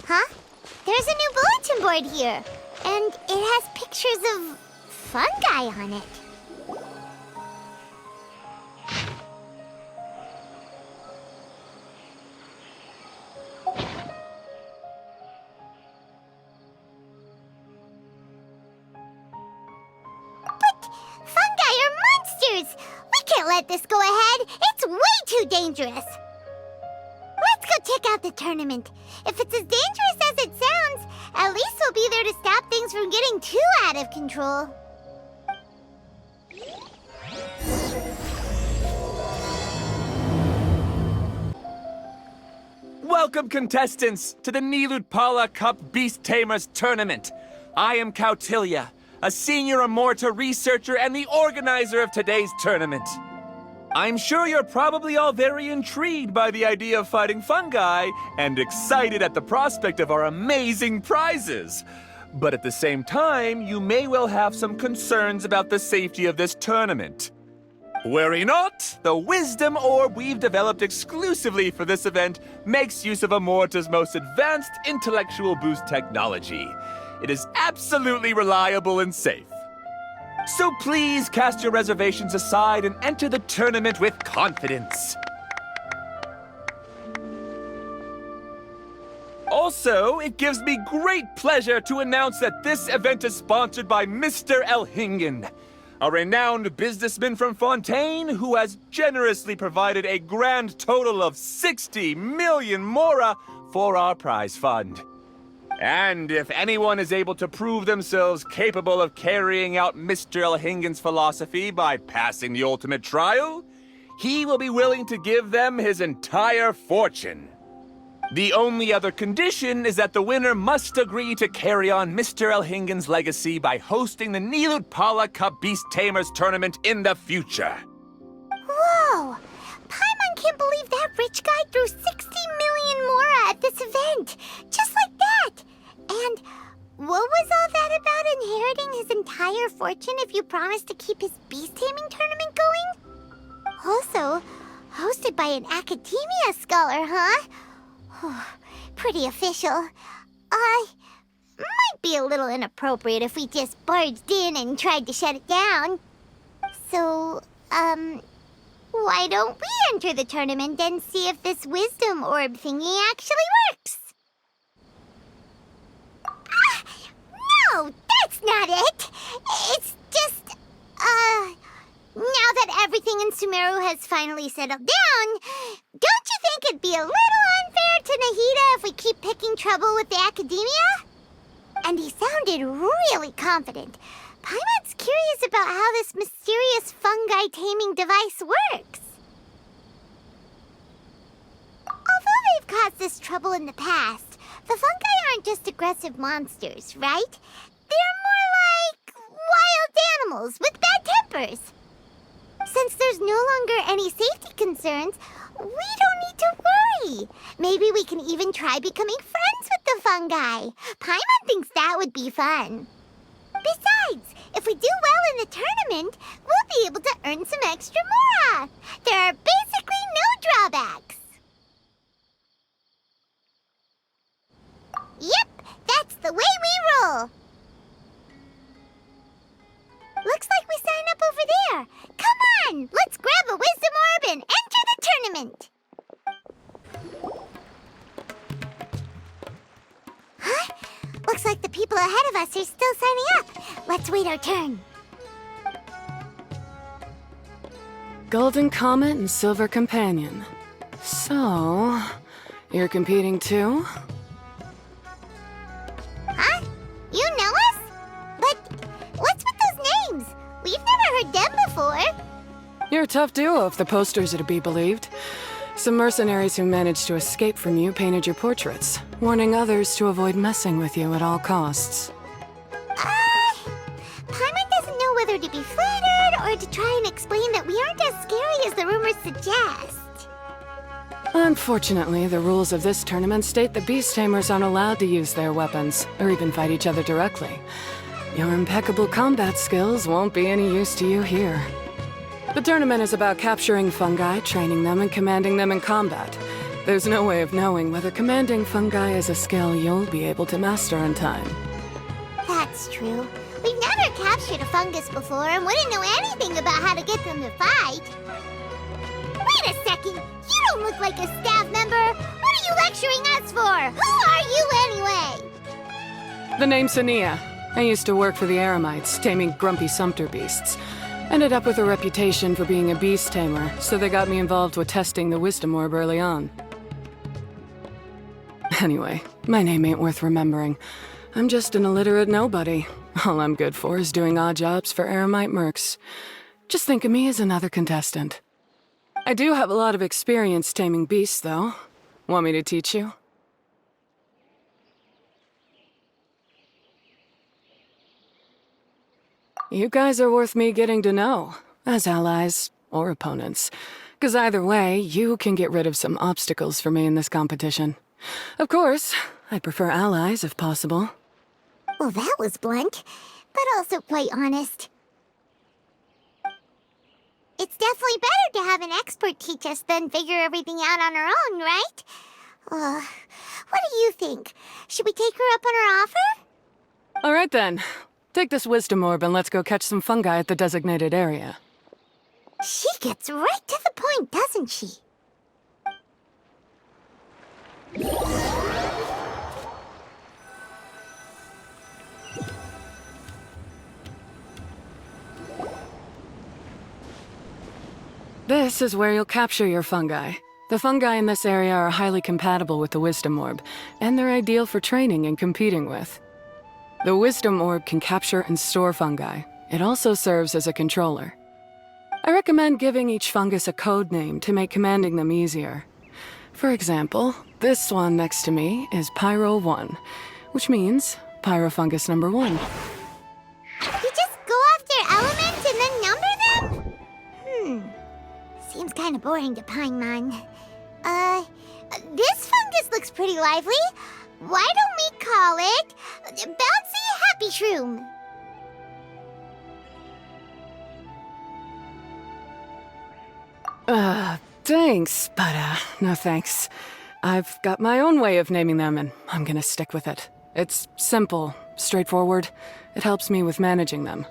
Huh? There's a new bulletin board here, and it has pictures of fungi on it. But fungi are monsters! We can't let this go ahead. It's way too dangerous. Let's go check out the tournament. If it's as dangerous as it sounds, at least we'll be there to stop things from getting too out of control. Welcome, contestants, to the Nilutpala Cup Beast Tamers Tournament. I am Kautilya, a senior Amorta researcher and the organizer of today's tournament. I'm sure you're probably all very intrigued by the idea of fighting fungi and excited at the prospect of our amazing prizes. But at the same time, you may well have some concerns about the safety of this tournament. Worry not! The wisdom orb we've developed exclusively for this event makes use of Amorta's most advanced intellectual boost technology. It is absolutely reliable and safe. So please cast your reservations aside and enter the tournament with confidence. Also, it gives me great pleasure to announce that this event is sponsored by Mr. Elhingen, a renowned businessman from Fontaine who has generously provided a grand total of 60 million mora for our prize fund. And if anyone is able to prove themselves capable of carrying out Mr. Elhingen's philosophy by passing the ultimate trial, he will be willing to give them his entire fortune. The only other condition is that the winner must agree to carry on Mr. Elhingen's legacy by hosting the Nilutpala Cup Beast Tamers tournament in the future. Whoa! Paimon can't believe that rich guy threw 60 million mora at this event! Just like that! And what was all that about inheriting his entire fortune if you promised to keep his beast taming tournament going? Also, hosted by an academia scholar, huh? Pretty official. Might be a little inappropriate if we just barged in and tried to shut it down. So, why don't we enter the tournament and see if this wisdom orb thingy actually works? No, that's not it! It's just, now that everything in Sumeru has finally settled down, don't you think it'd be a little unfair to Nahida if we keep picking trouble with the academia? And he sounded really confident. Paimon's curious about how this mysterious fungi taming device works. Although they've caused us trouble in the past, the fungi aren't just aggressive monsters, right? They're more like wild animals with bad tempers. Since there's no longer any safety concerns, we don't need to worry. Maybe we can even try becoming friends with the fungi. Paimon thinks that would be fun. Besides, if we do well in the tournament, we'll be able to earn some extra mora. There are basically no drawbacks. Yep, that's the way we roll. Looks like we sign up over there. Come on, let's grab a wisdom orb and enter the tournament. Huh? Looks like the people ahead of us are still signing up. Let's wait our turn. Golden Comet and Silver Companion. So, you're competing too? Huh? You know us? But what's with those names? We've never heard them before. You're a tough duo if the posters are to be believed. Some mercenaries who managed to escape from you painted your portraits, warning others to avoid messing with you at all costs. Paimon doesn't know whether to be flattered or to try and explain that we aren't as scary as the rumors suggest. Unfortunately, the rules of this tournament state the Beast Tamers aren't allowed to use their weapons, or even fight each other directly. Your impeccable combat skills won't be any use to you here. The tournament is about capturing fungi, training them, and commanding them in combat. There's no way of knowing whether commanding fungi is a skill you'll be able to master in time. That's true. We've never captured a fungus before and wouldn't know anything about how to get them to fight. Wait a second! You don't look like a staff member! What are you lecturing us for? Who are you anyway? The name's Ania. I used to work for the Eremites, taming grumpy sumpter beasts. Ended up with a reputation for being a beast tamer, so they got me involved with testing the wisdom orb early on. Anyway, my name ain't worth remembering. I'm just an illiterate nobody. All I'm good for is doing odd jobs for Eremite mercs. Just think of me as another contestant. I do have a lot of experience taming beasts, though. Want me to teach you? You guys are worth me getting to know, as allies or opponents. 'Cause either way, you can get rid of some obstacles for me in this competition. Of course, I'd prefer allies if possible. Well, that was blunt, but also quite honest. It's definitely better to have an expert teach us than figure everything out on our own, right? What do you think? Should we take her up on her offer? All right then. Take this wisdom orb and let's go catch some fungi at the designated area. She gets right to the point, doesn't she? This is where you'll capture your fungi. The fungi in this area are highly compatible with the wisdom orb, and they're ideal for training and competing with. The wisdom orb can capture and store fungi. It also serves as a controller. I recommend giving each fungus a code name to make commanding them easier. For example, this one next to me is Pyro 1, which means Pyrofungus number 1. You just go after elements and then number them? Seems kind of boring to Paimon. This fungus looks pretty lively. Why don't we call it Bouncy Happy Shroom? Thanks, but no thanks. I've got my own way of naming them, and I'm gonna stick with it. It's simple, straightforward. It helps me with managing them.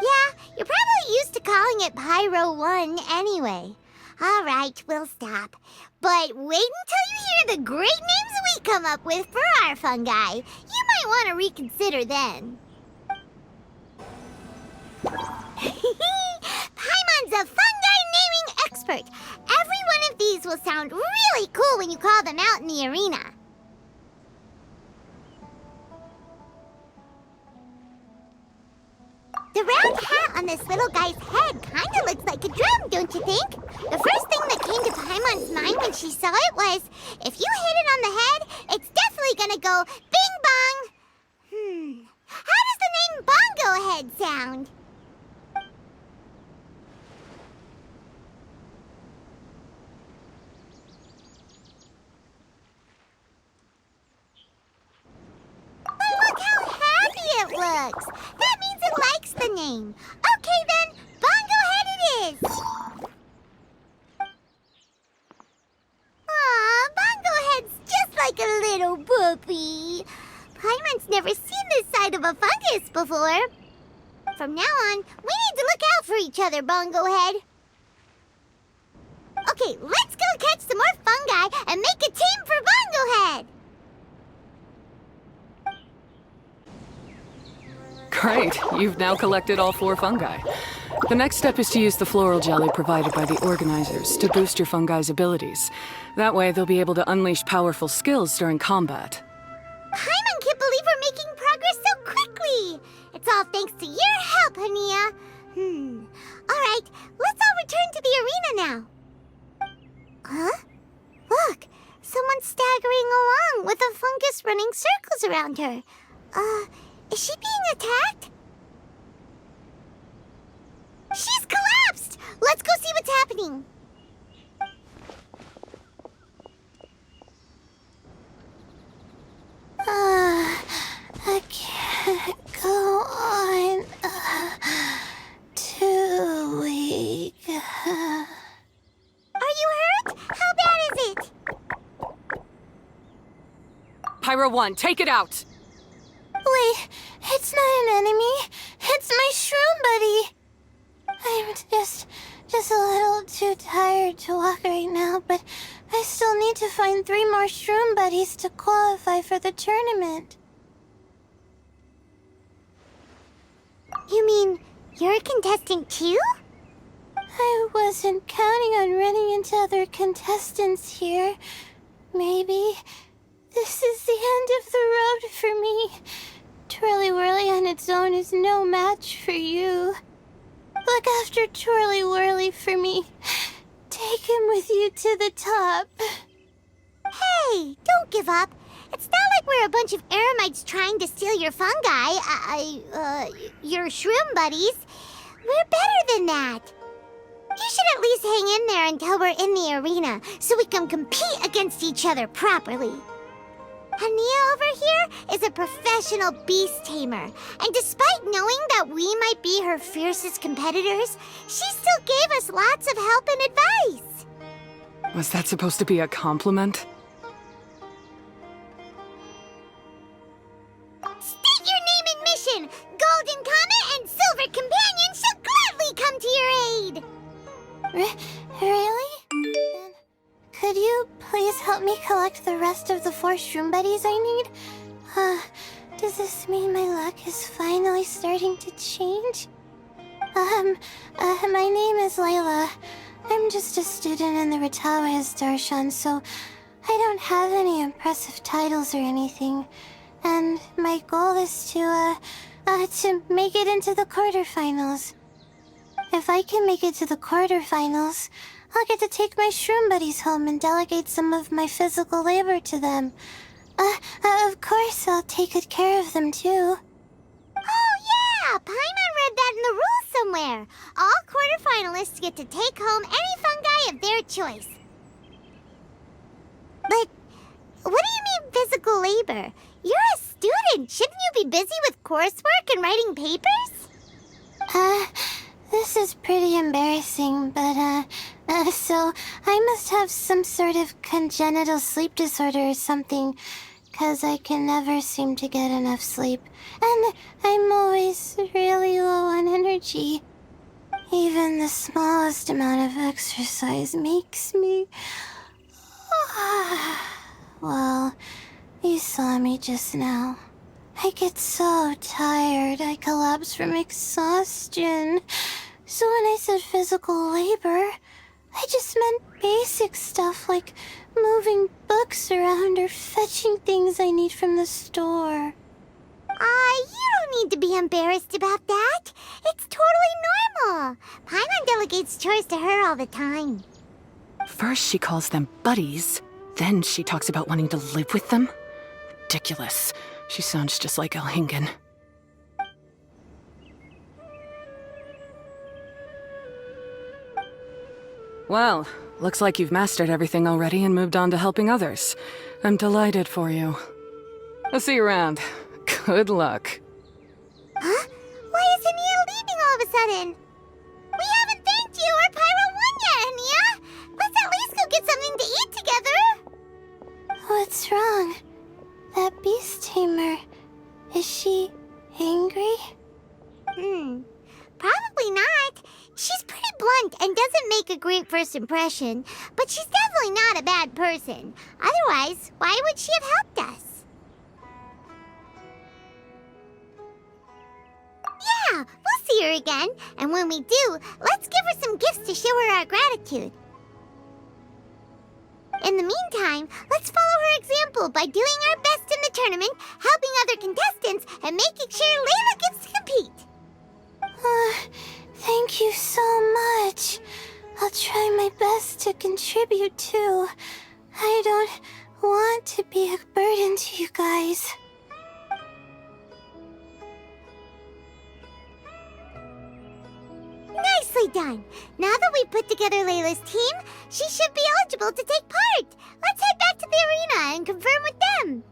Yeah, you're probably used to calling it Pyro 1 anyway. All right, we'll stop. But wait until you hear the great names we come up with for our fungi. You might want to reconsider then. Paimon's a fungi naming expert. Every one of these will sound really cool when you call them out in the arena. The round hat on this little guy's head kind of looks like a drum, don't you think? The first thing that came to Paimon's mind when she saw it was, if you hit it on the head, it's definitely gonna go bing bong. How does the name Bongo Head sound? Look how happy it looks! That means it likes the name. Okay then, Bongo Head it is! Aw, Bongo Head's just like a little puppy. Paimon's never seen this side of a fungus before. From now on, we need to look out for each other, Bongo Head. Okay, let's go catch some more fungi and make a team for Bongo Head! Great, you've now collected all 4 fungi. The next step is to use the floral jelly provided by the organizers to boost your fungi's abilities. That way, they'll be able to unleash powerful skills during combat. Paimon can't believe we're making progress so quickly! It's all thanks to your help, Hania. Alright, let's all return to the arena now. Huh? Look, someone's staggering along with a fungus running circles around her. Is she being attacked? She's collapsed! Let's go see what's happening. I can't go on. Too weak. Are you hurt? How bad is it? Pyro 1, take it out! Wait, it's not an enemy. It's my shroom buddy. I'm just a little too tired to walk right now, but I still need to find 3 more shroom buddies to qualify for the tournament. You mean you're a contestant too? I wasn't counting on running into other contestants here. Maybe this is the end of the road for me. Twirly Whirly on its own is no match for you. Look after Twirly Whirly for me. Take him with you to the top. Hey, don't give up. It's not like we're a bunch of eremites trying to steal your fungi. Your shroom buddies. We're better than that. You should at least hang in there until we're in the arena, so we can compete against each other properly. Hania over here is a professional beast tamer, and despite knowing that we might be her fiercest competitors, she still gave us lots of help and advice. Was that supposed to be a compliment? State your name and mission! Golden Comet and Silver Companion shall gladly come to your aid! Really? Then could you please help me collect the rest of the 4 shroom buddies I need? Does this mean my luck is finally starting to change? My name is Layla. I'm just a student in the Ratawa's Darshan, so I don't have any impressive titles or anything. And my goal is to make it into the quarterfinals. If I can make it to the quarterfinals, I'll get to take my shroom buddies home and delegate some of my physical labor to them. Of course, I'll take good care of them, too. Oh, yeah! Paimon read that in the rules somewhere. All quarterfinalists get to take home any fungi of their choice. But what do you mean physical labor? You're a student. Shouldn't you be busy with coursework and writing papers? This is pretty embarrassing, but, so I must have some sort of congenital sleep disorder or something, 'cause I can never seem to get enough sleep, and I'm always really low on energy. Even the smallest amount of exercise makes me... Well, you saw me just now. I get so tired, I collapse from exhaustion. So when I said physical labor, I just meant basic stuff like moving books around or fetching things I need from the store. You don't need to be embarrassed about that. It's totally normal. Paimon delegates chores to her all the time. First she calls them buddies, then she talks about wanting to live with them? Ridiculous. She sounds just like Elhingen. Well, looks like you've mastered everything already and moved on to helping others. I'm delighted for you. I'll see you around. Good luck. Huh? Why is Hania leaving all of a sudden? We haven't thanked you or Pyro 1 yet, Hania! Let's at least go get something to eat together! What's wrong? That beast tamer... Is she... angry? Probably not. She's pretty blunt and doesn't make a great first impression, but she's definitely not a bad person. Otherwise, why would she have helped us? Yeah, we'll see her again, and when we do, let's give her some gifts to show her our gratitude. In the meantime, let's follow her example by doing our best in the tournament, helping other contestants, and making sure Layla gets to compete. Thank you so much. I'll try my best to contribute too. I don't want to be a burden to you guys. Nicely done. Now that we've put together Layla's team, she should be eligible to take part. Let's head back to the arena and confirm with them.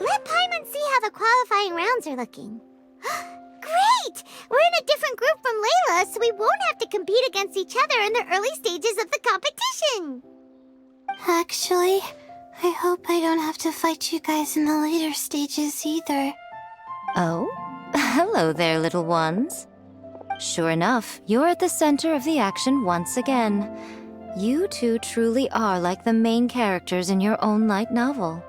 Let Paimon see how the qualifying rounds are looking. Great! We're in a different group from Layla, so we won't have to compete against each other in the early stages of the competition. Actually, I hope I don't have to fight you guys in the later stages either. Oh? Hello there, little ones. Sure enough, you're at the center of the action once again. You two truly are like the main characters in your own light novel.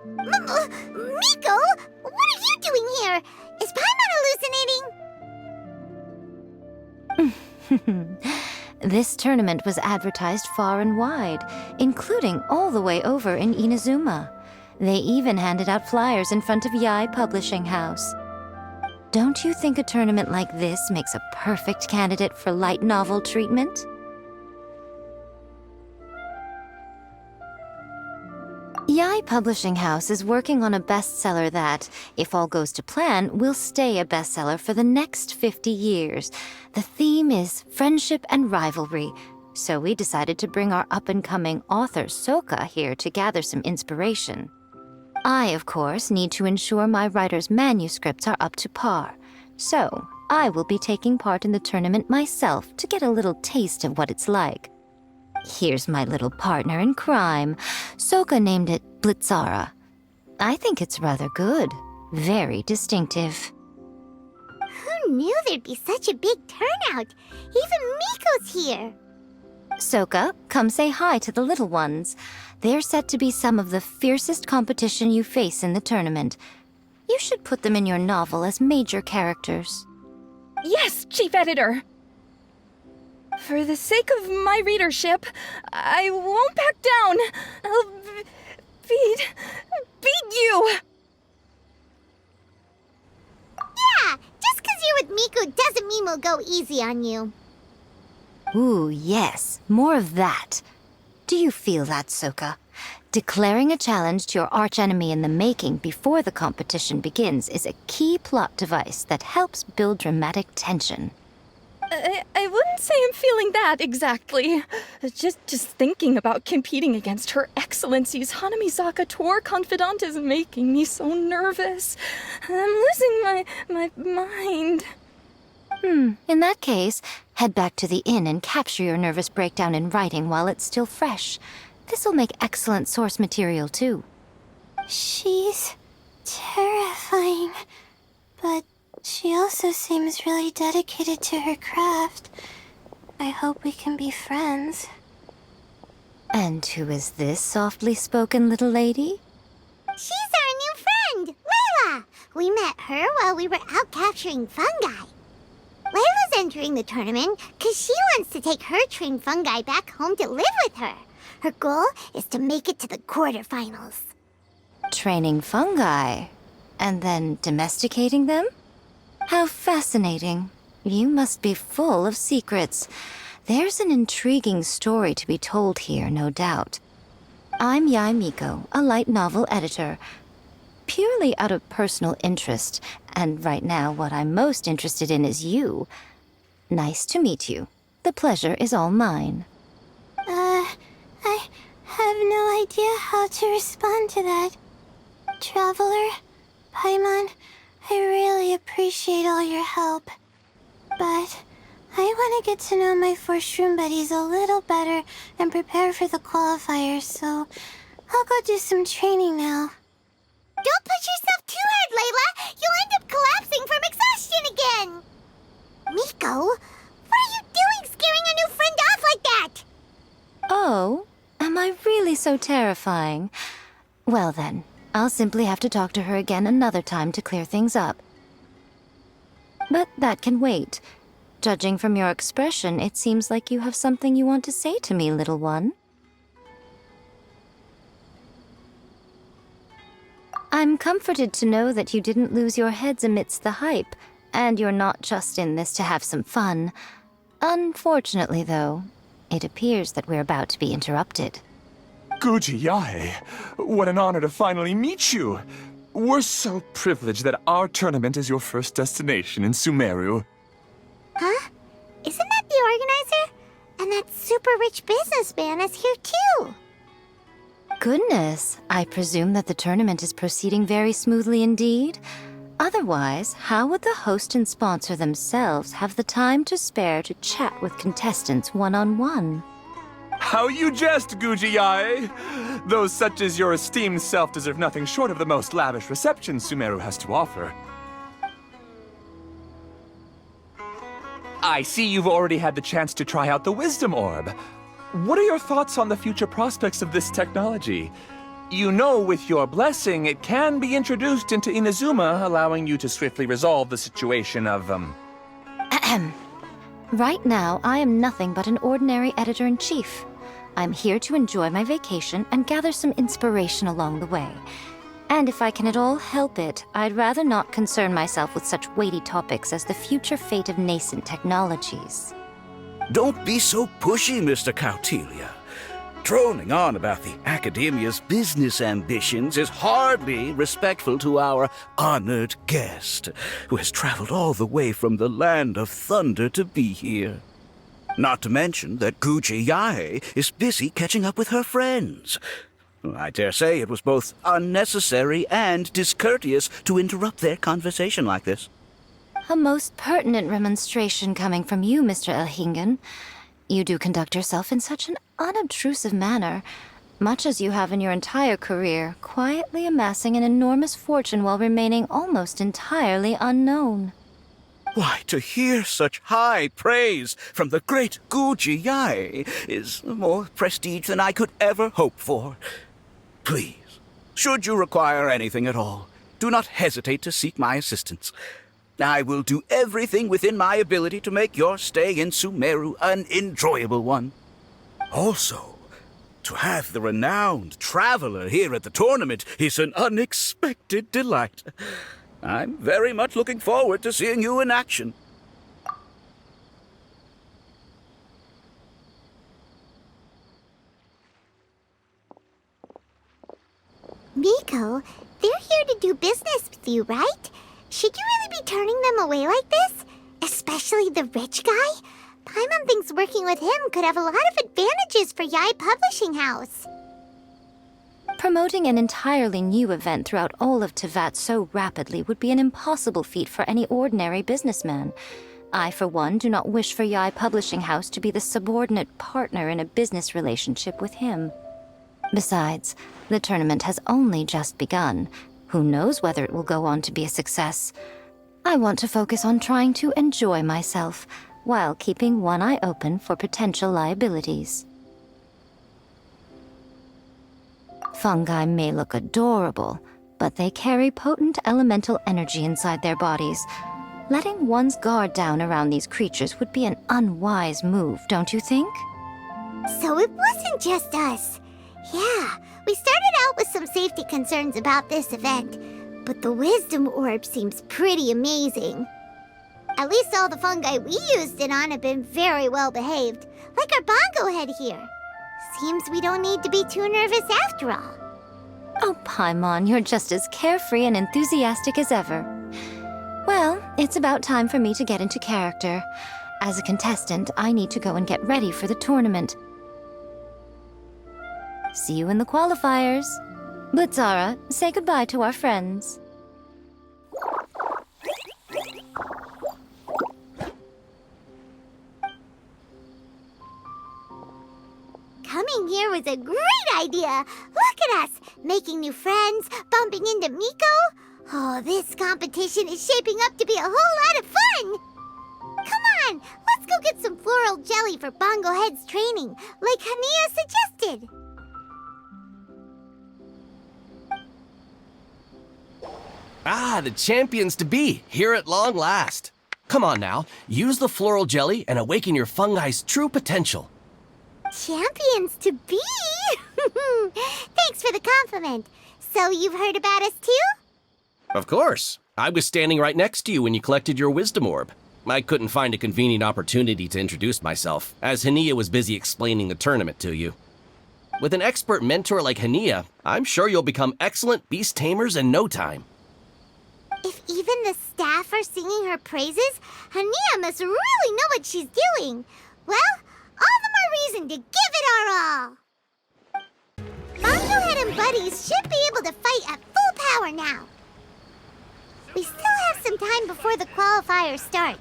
Miko, what are you doing here? Is Paimon hallucinating? This tournament was advertised far and wide, including all the way over in Inazuma. They even handed out flyers in front of Yai Publishing House. Don't you think a tournament like this makes a perfect candidate for light novel treatment? Yai Publishing House is working on a bestseller that, if all goes to plan, will stay a bestseller for the next 50 years. The theme is friendship and rivalry, so we decided to bring our up-and-coming author Soka here to gather some inspiration. I, of course, need to ensure my writer's manuscripts are up to par, so I will be taking part in the tournament myself to get a little taste of what it's like. Here's my little partner in crime. Soka named it Blitzara. I think it's rather good. Very distinctive. Who knew there'd be such a big turnout? Even Miko's here. Soka, come say hi to the little ones. They're set to be some of the fiercest competition you face in the tournament. You should put them in your novel as major characters. Yes, Chief Editor! For the sake of my readership, I won't back down. I'll beat you! Yeah, just 'cause you're with Miko doesn't mean we'll go easy on you. Ooh, yes, more of that. Do you feel that, Soka? Declaring a challenge to your archenemy in the making before the competition begins is a key plot device that helps build dramatic tension. I wouldn't say I'm feeling that exactly. Just thinking about competing against Her Excellency's Hanamizaka tour confidant is making me so nervous. I'm losing my mind. In that case, head back to the inn and capture your nervous breakdown in writing while it's still fresh. This'll make excellent source material, too. She's terrifying, but she also seems really dedicated to her craft. I hope we can be friends. And who is this softly spoken little lady? She's our new friend, Layla! We met her while we were out capturing fungi. Layla's entering the tournament because she wants to take her trained fungi back home to live with her. Her goal is to make it to the quarterfinals. Training fungi, and then domesticating them? How fascinating. You must be full of secrets. There's an intriguing story to be told here, no doubt. I'm Yai Miko, a light novel editor. Purely out of personal interest, and right now what I'm most interested in is you. Nice to meet you. The pleasure is all mine. I have no idea how to respond to that. Traveler, Paimon, I really appreciate all your help. But I want to get to know my 4 shroom buddies a little better and prepare for the qualifiers, so I'll go do some training now. Don't push yourself too hard, Layla! You'll end up collapsing from exhaustion again! Miko, what are you doing scaring a new friend off like that? Oh, am I really so terrifying? Well then, I'll simply have to talk to her again another time to clear things up. But that can wait. Judging from your expression, it seems like you have something you want to say to me, little one. I'm comforted to know that you didn't lose your heads amidst the hype, and you're not just in this to have some fun. Unfortunately, though, it appears that we're about to be interrupted. Guji Yae, what an honor to finally meet you. We're so privileged that our tournament is your first destination in Sumeru. Huh? Isn't that the organizer? And that super rich businessman is here too. Goodness, I presume that the tournament is proceeding very smoothly indeed. Otherwise, how would the host and sponsor themselves have the time to spare to chat with contestants one-on-one? How you jest, Gujiyai! Those such as your esteemed self deserve nothing short of the most lavish reception Sumeru has to offer. I see you've already had the chance to try out the Wisdom Orb. What are your thoughts on the future prospects of this technology? You know, with your blessing, it can be introduced into Inazuma, allowing you to swiftly resolve the situation of, Right now, I am nothing but an ordinary editor-in-chief. I'm here to enjoy my vacation and gather some inspiration along the way. And if I can at all help it, I'd rather not concern myself with such weighty topics as the future fate of nascent technologies. Don't be so pushy, Mr. Kautelia. Droning on about the Academia's business ambitions is hardly respectful to our honored guest, who has traveled all the way from the land of thunder to be here. Not to mention that Gujiyai is busy catching up with her friends. I dare say it was both unnecessary and discourteous to interrupt their conversation like this. A most pertinent remonstration coming from you, Mr. Elhingen. You do conduct yourself in such an unobtrusive manner, much as you have in your entire career, quietly amassing an enormous fortune while remaining almost entirely unknown. Why, to hear such high praise from the great Gujiyai is more prestige than I could ever hope for. Please, should you require anything at all, do not hesitate to seek my assistance. I will do everything within my ability to make your stay in Sumeru an enjoyable one. Also, to have the renowned traveler here at the tournament is an unexpected delight. I'm very much looking forward to seeing you in action. Miko, they're here to do business with you, right? Should you really be turning them away like this? Especially the rich guy? Paimon thinks working with him could have a lot of advantages for Yae Publishing House. Promoting an entirely new event throughout all of Teyvat so rapidly would be an impossible feat for any ordinary businessman. I, for one, do not wish for Yae Publishing House to be the subordinate partner in a business relationship with him. Besides, the tournament has only just begun. Who knows whether it will go on to be a success? I want to focus on trying to enjoy myself, while keeping one eye open for potential liabilities. Fungi may look adorable, but they carry potent elemental energy inside their bodies. Letting one's guard down around these creatures would be an unwise move, don't you think? So it wasn't just us. Yeah, we started out with some safety concerns about this event, but the Wisdom Orb seems pretty amazing. At least all the fungi we used it on have been very well behaved, like our bongo head here. Seems we don't need to be too nervous after all. Oh, Paimon, you're just as carefree and enthusiastic as ever. Well, it's about time for me to get into character. As a contestant, I need to go and get ready for the tournament. See you in the qualifiers. Blitzara, say goodbye to our friends. Coming here was a great idea. Look at us, making new friends, bumping into Miko. Oh, this competition is shaping up to be a whole lot of fun. Come on, let's go get some floral jelly for Bongo Head's training, like Hania suggested. Ah, the champions to be, here at long last. Come on now, use the floral jelly and awaken your fungi's true potential. Champions to be? Thanks for the compliment. So you've heard about us too? Of course. I was standing right next to you when you collected your wisdom orb. I couldn't find a convenient opportunity to introduce myself, as Hania was busy explaining the tournament to you. With an expert mentor like Hania, I'm sure you'll become excellent beast tamers in no time. If even the staff are singing her praises, Hania must really know what she's doing. Well, all the more reason to give it our all. Bongo Head and buddies should be able to fight at full power now. We still have some time before the qualifiers start.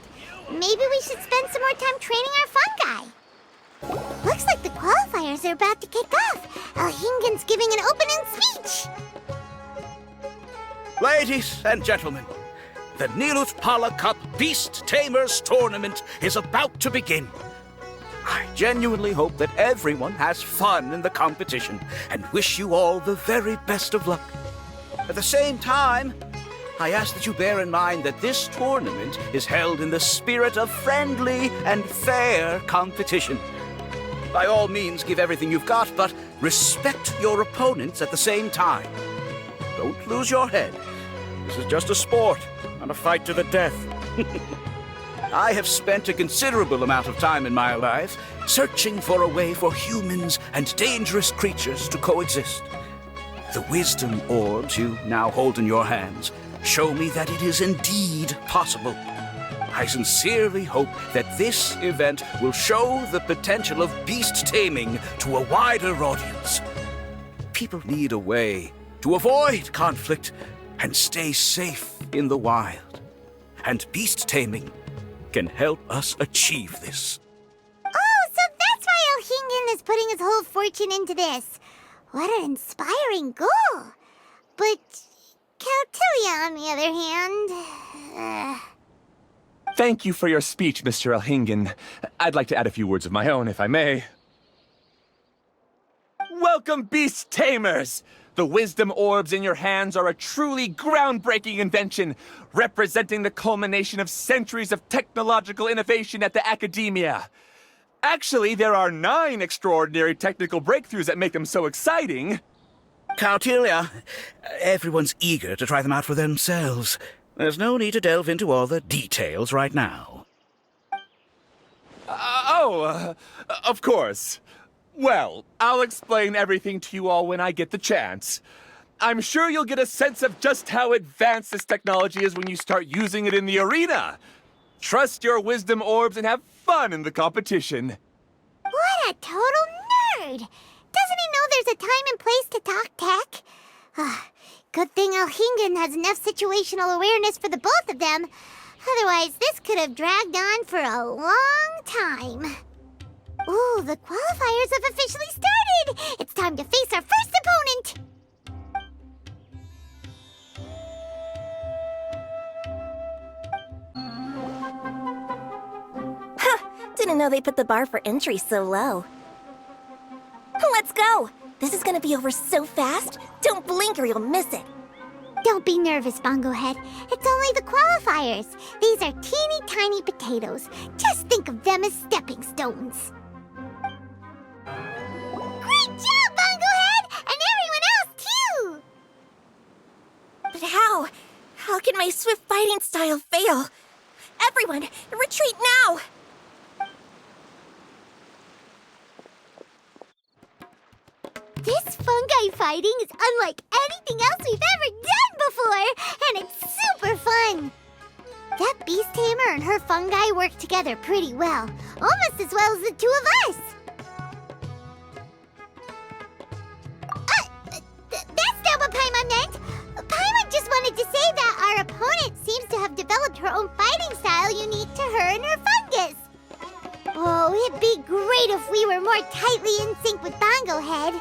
Maybe we should spend some more time training our fungi. Look Looks like the qualifiers are about to kick off. Alhingen's giving an opening speech. Ladies and gentlemen, the Nilut Pala Cup Beast Tamers Tournament is about to begin. I genuinely hope that everyone has fun in the competition and wish you all the very best of luck. At the same time, I ask that you bear in mind that this tournament is held in the spirit of friendly and fair competition. By all means, give everything you've got, but respect your opponents at the same time. Don't lose your head. This is just a sport, not a fight to the death. I have spent a considerable amount of time in my life searching for a way for humans and dangerous creatures to coexist. The wisdom orbs you now hold in your hands show me that it is indeed possible. I sincerely hope that this event will show the potential of beast taming to a wider audience. People need a way to avoid conflict and stay safe in the wild. And beast taming can help us achieve this. Oh, so that's why Alhingen is putting his whole fortune into this. What an inspiring goal. But Cautilia, on the other hand... Thank you for your speech, Mr. Alhingen. I'd like to add a few words of my own, if I may. Welcome, Beast Tamers! The wisdom orbs in your hands are a truly groundbreaking invention, representing the culmination of centuries of technological innovation at the academia. Actually, there are 9 extraordinary technical breakthroughs that make them so exciting. Cautilia, everyone's eager to try them out for themselves. There's no need to delve into all the details right now. Of course. Well, I'll explain everything to you all when I get the chance. I'm sure you'll get a sense of just how advanced this technology is when you start using it in the arena. Trust your wisdom orbs and have fun in the competition. What a total nerd! Doesn't he know there's a time and place to talk tech? Good thing Alhingen has enough situational awareness for the both of them. Otherwise, this could have dragged on for a long time. Ooh, the qualifiers have officially started! It's time to face our first opponent! Didn't know they put the bar for entry so low. Let's go! This is gonna be over so fast. Don't blink or you'll miss it. Don't be nervous, Bongo Head. It's only the qualifiers. These are teeny tiny potatoes. Just think of them as stepping stones. Great job, Bongo Head! And everyone else, too! But how? How can my swift fighting style fail? Everyone, retreat now! This fungi fighting is unlike anything else we've ever done before, and it's super fun! That beast tamer and her fungi work together pretty well, almost as well as the two of us! That's not what Paimon meant! Paimon just wanted to say that our opponent seems to have developed her own fighting style unique to her and her fungus! Oh, it'd be great if we were more tightly in sync with Bongo Head.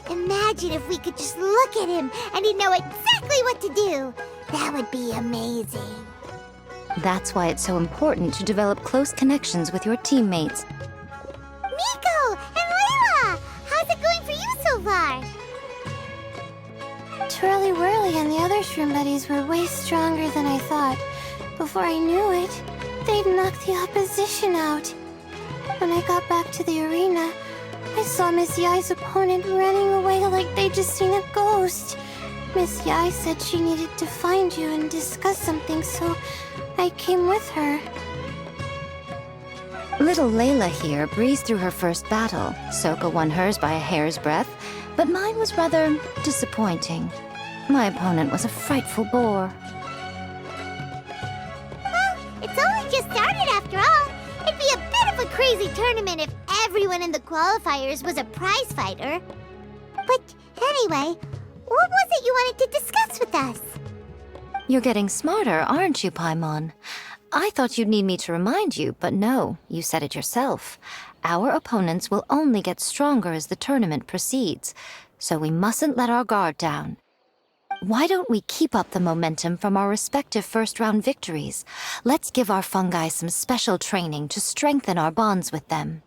Imagine if we could just look at him and he'd know exactly what to do. That would be amazing. That's why it's so important to develop close connections with your teammates. Miko and Layla! How's it going for you so far? Twirly Whirly and the other shroom buddies were way stronger than I thought. Before I knew it, they'd knocked the opposition out. When I got back to the arena, I saw Miss Yai's opponent running away like they'd just seen a ghost. Miss Yai said she needed to find you and discuss something, so I came with her. Little Layla here breezed through her first battle. Soka won hers by a hair's breadth, but mine was rather disappointing. My opponent was a frightful bore. Well, it's only just started after all. It'd be a bit of a crazy tournament if everyone in the qualifiers was a prize fighter. But anyway, what was it you wanted to discuss with us? You're getting smarter, aren't you, Paimon? I thought you'd need me to remind you, but no, you said it yourself. Our opponents will only get stronger as the tournament proceeds, so we mustn't let our guard down. Why don't we keep up the momentum from our respective first-round victories? Let's give our fungi some special training to strengthen our bonds with them.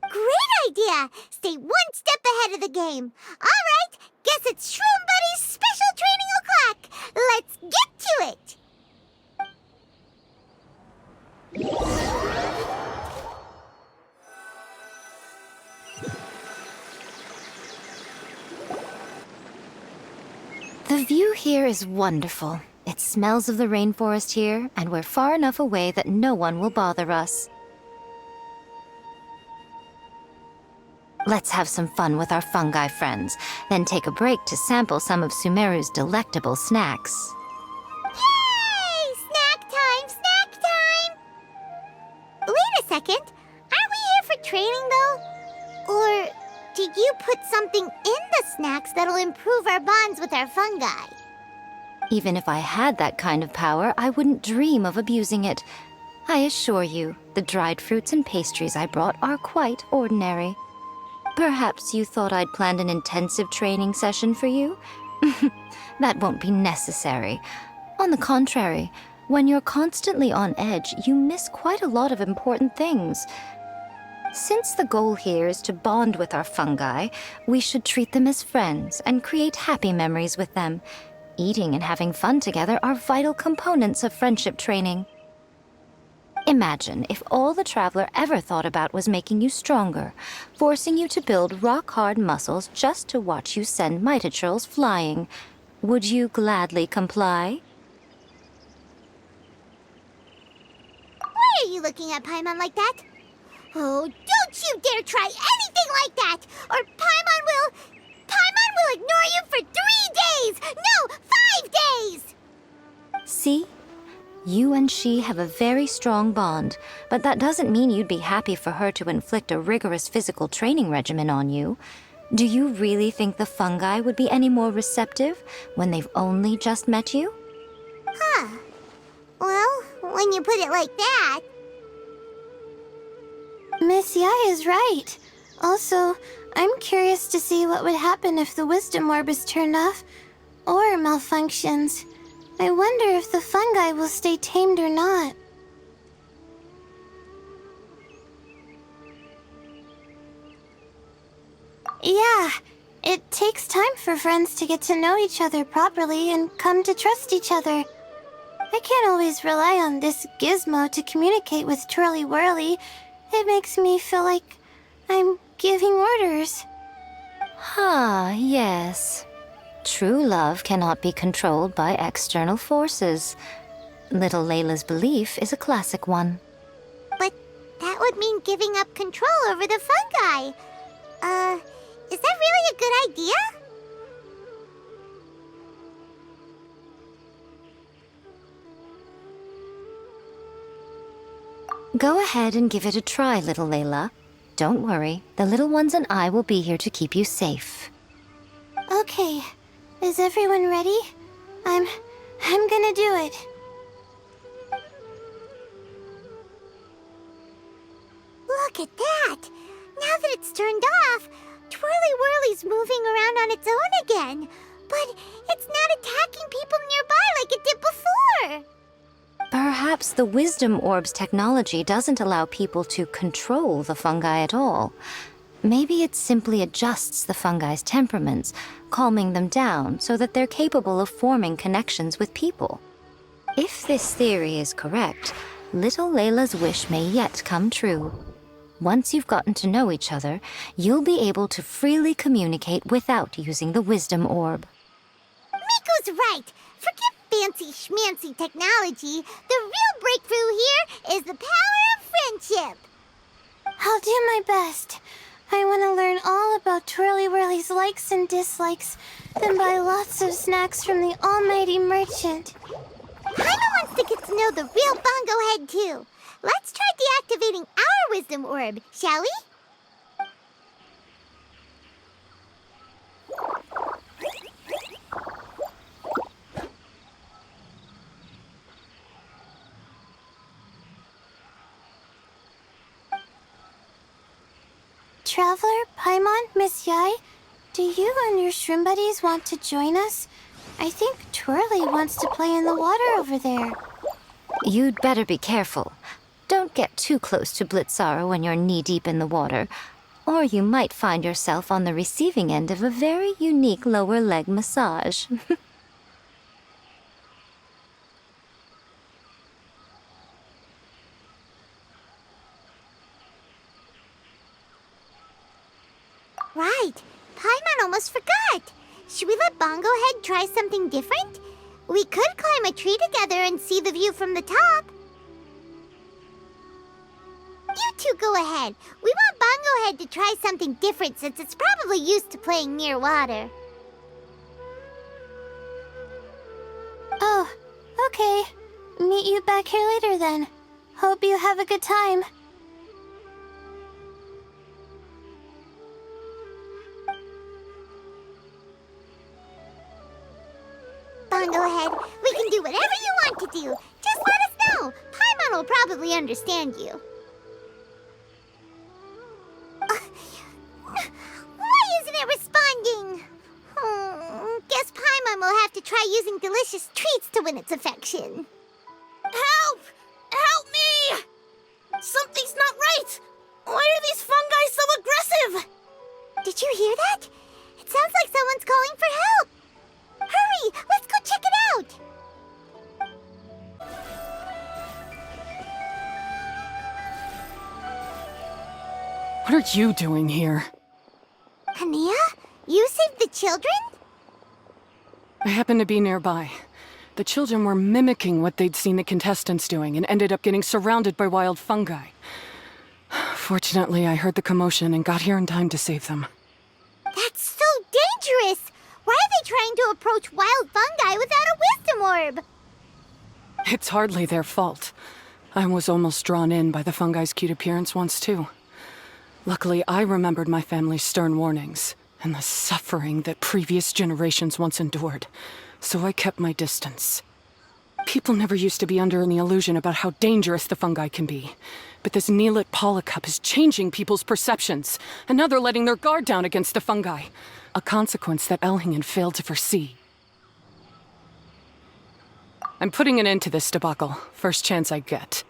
Great idea! Stay one step ahead of the game. All right, guess it's Shroom Buddy's special training o'clock. Let's get to it! The view here is wonderful. It smells of the rainforest here, and we're far enough away that no one will bother us. Let's have some fun with our fungi friends, then take a break to sample some of Sumeru's delectable snacks. Yay! Snack time! Snack time! Wait a second. Aren't we here for training, though? Or did you put something in the snacks that'll improve our bonds with our fungi? Even if I had that kind of power, I wouldn't dream of abusing it. I assure you, the dried fruits and pastries I brought are quite ordinary. Perhaps you thought I'd planned an intensive training session for you? That won't be necessary. On the contrary, when you're constantly on edge, you miss quite a lot of important things. Since the goal here is to bond with our fungi, we should treat them as friends and create happy memories with them. Eating and having fun together are vital components of friendship training. Imagine if all the Traveler ever thought about was making you stronger, forcing you to build rock-hard muscles just to watch you send Mitatrolls flying. Would you gladly comply? Why are you looking at Paimon like that? Oh, don't you dare try anything like that! Or Paimon will ignore you for 3 days! No, 5 days! See? You and she have a very strong bond, but that doesn't mean you'd be happy for her to inflict a rigorous physical training regimen on you. Do you really think the fungi would be any more receptive when they've only just met you? Huh. Well, when you put it like that... Miss Yai is right. Also, I'm curious to see what would happen if the wisdom orb is turned off or malfunctions. I wonder if the fungi will stay tamed or not. Yeah, it takes time for friends to get to know each other properly and come to trust each other. I can't always rely on this gizmo to communicate with Twirly Whirly. It makes me feel like I'm giving orders. Ah, yes. True love cannot be controlled by external forces. Little Layla's belief is a classic one. But that would mean giving up control over the fungi. Is that really a good idea? Go ahead and give it a try, little Layla. Don't worry, the little ones and I will be here to keep you safe. Okay, is everyone ready? I'm gonna do it. Look at that! Now that it's turned off, Twirly Whirly's moving around on its own again. But it's not attacking people nearby like it did before. Perhaps the Wisdom Orb's technology doesn't allow people to control the fungi at all. Maybe it simply adjusts the fungi's temperaments, calming them down so that they're capable of forming connections with people. If this theory is correct, little Layla's wish may yet come true. Once you've gotten to know each other, you'll be able to freely communicate without using the Wisdom Orb. Miko's right! Forget fancy schmancy technology. The real breakthrough here is the power of friendship. I'll do my best. I want to learn all about Twirly Whirly's likes and dislikes, then buy lots of snacks from the almighty merchant. Paimon wants to get to know the real Bongo Head, too. Let's try deactivating our Wisdom Orb, shall we? Traveler, Paimon, Miss Yai, do you and your shrimp buddies want to join us? I think Twirly wants to play in the water over there. You'd better be careful. Don't get too close to Blitzara when you're knee-deep in the water, or you might find yourself on the receiving end of a very unique lower leg massage. Right. Paimon almost forgot. Should we let Bongo Head try something different? We could climb a tree together and see the view from the top. You two go ahead. We want Bongo Head to try something different since it's probably used to playing near water. Oh, okay. Meet you back here later then. Hope you have a good time. Bongo Head, we can do whatever you want to do. Just let us know. Paimon will probably understand you. Why isn't it responding? Guess Paimon will have to try using delicious treats to win its affection. Help! Help me! Something's not right! Why are these fungi so aggressive? Did you hear that? It sounds like someone's calling for help. Hurry! Let's go check it out! What are you doing here? Hania? You saved the children? I happened to be nearby. The children were mimicking what they'd seen the contestants doing and ended up getting surrounded by wild fungi. Fortunately, I heard the commotion and got here in time to save them. That's so dangerous! Why are they trying to approach wild fungi without a wisdom orb? It's hardly their fault. I was almost drawn in by the fungi's cute appearance once, too. Luckily, I remembered my family's stern warnings and the suffering that previous generations once endured, so I kept my distance. People never used to be under any illusion about how dangerous the fungi can be, but this Neelut polycup is changing people's perceptions, and now they're letting their guard down against the fungi, a consequence that Elhingen failed to foresee. I'm putting an end to this debacle, first chance I get.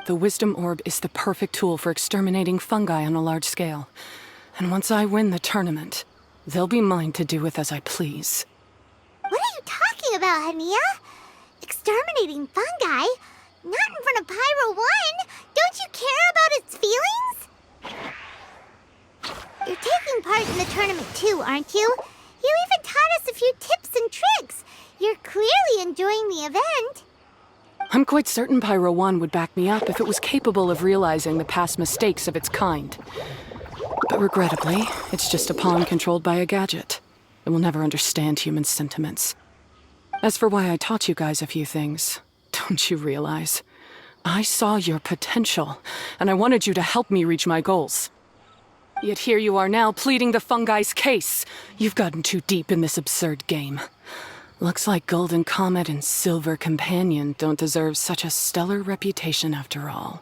The Wisdom Orb is the perfect tool for exterminating fungi on a large scale. And once I win the tournament, they'll be mine to do with as I please. What are you talking about, Hania? Exterminating fungi? Not in front of Pyro 1! Don't you care about its feelings? You're taking part in the tournament too, aren't you? You even taught us a few tips and tricks. You're clearly enjoying the event. I'm quite certain Pyro 1 would back me up if it was capable of realizing the past mistakes of its kind. But regrettably, it's just a pawn controlled by a gadget. It will never understand human sentiments. As for why I taught you guys a few things, don't you realize? I saw your potential, and I wanted you to help me reach my goals. Yet here you are now pleading the fungi's case. You've gotten too deep in this absurd game. Looks like Golden Comet and Silver Companion don't deserve such a stellar reputation after all.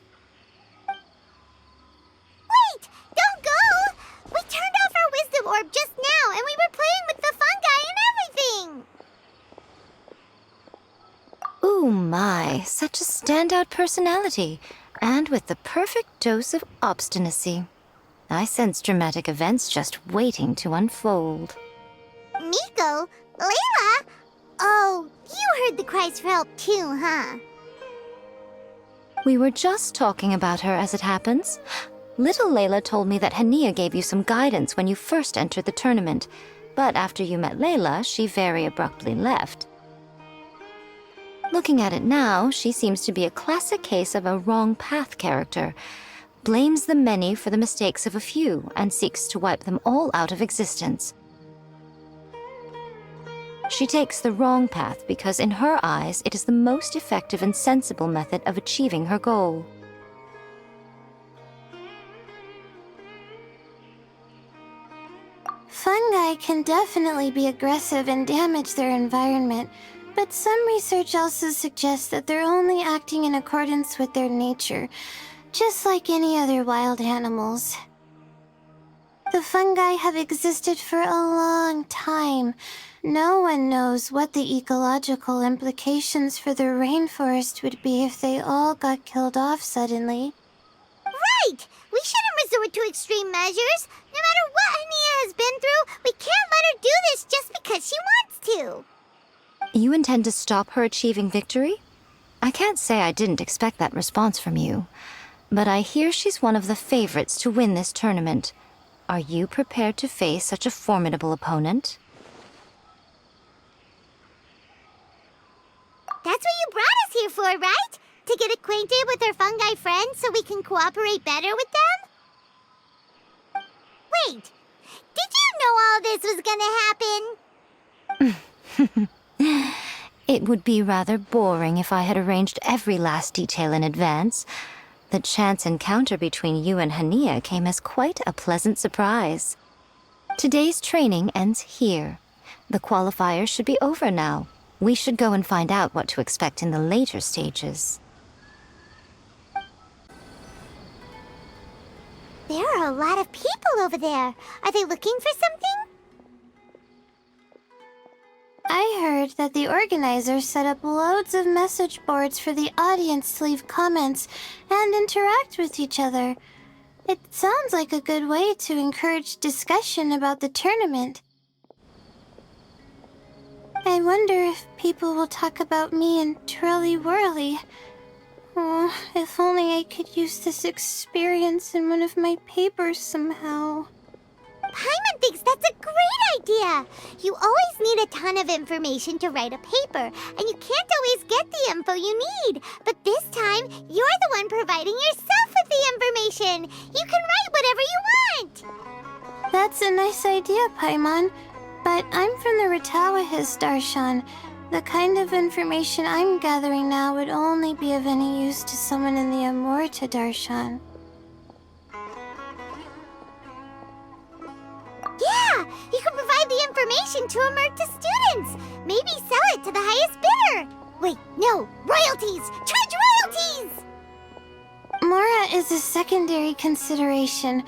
Wait! Don't go! We turned off our wisdom orb just now, and we were playing with the fungi and everything! Ooh my, such a standout personality, and with the perfect dose of obstinacy. I sense dramatic events just waiting to unfold. Miko? Layla? Oh, you heard the cries for help too, huh? We were just talking about her as it happens. Little Layla told me that Hania gave you some guidance when you first entered the tournament, but after you met Layla, she very abruptly left. Looking at it now, she seems to be a classic case of a wrong path character. Blames the many for the mistakes of a few and seeks to wipe them all out of existence. She takes the wrong path because in her eyes it is the most effective and sensible method of achieving her goal. Fungi can definitely be aggressive and damage their environment, but some research also suggests that they're only acting in accordance with their nature, just like any other wild animals. The fungi have existed for a long time. No one knows what the ecological implications for the rainforest would be if they all got killed off suddenly. Right! We shouldn't resort to extreme measures. No matter what Hania has been through, we can't let her do this just because she wants to. You intend to stop her achieving victory? I can't say I didn't expect that response from you, but I hear she's one of the favorites to win this tournament. Are you prepared to face such a formidable opponent? That's what you brought us here for, right? To get acquainted with our fungi friends so we can cooperate better with them? Wait, did you know all this was gonna happen? It would be rather boring if I had arranged every last detail in advance. The chance encounter between you and Hania came as quite a pleasant surprise. Today's training ends here. The qualifiers should be over now. We should go and find out what to expect in the later stages. There are a lot of people over there. Are they looking for something? I heard that the organizers set up loads of message boards for the audience to leave comments and interact with each other. It sounds like a good way to encourage discussion about the tournament. I wonder if people will talk about me and Twirly Whirly. Oh, if only I could use this experience in one of my papers somehow. Paimon thinks that's a great idea. You always need a ton of information to write a paper, and you can't always get the info you need. But this time, you're the one providing yourself with the information. You can write whatever you want. That's a nice idea, Paimon. But I'm from the Ratawahis, Darshan. The kind of information I'm gathering now would only be of any use to someone in the Amorta, Darshan. Yeah, you can provide the information to Amurta students. Maybe sell it to the highest bidder. Wait, no, royalties! Charge royalties! Mora is a secondary consideration,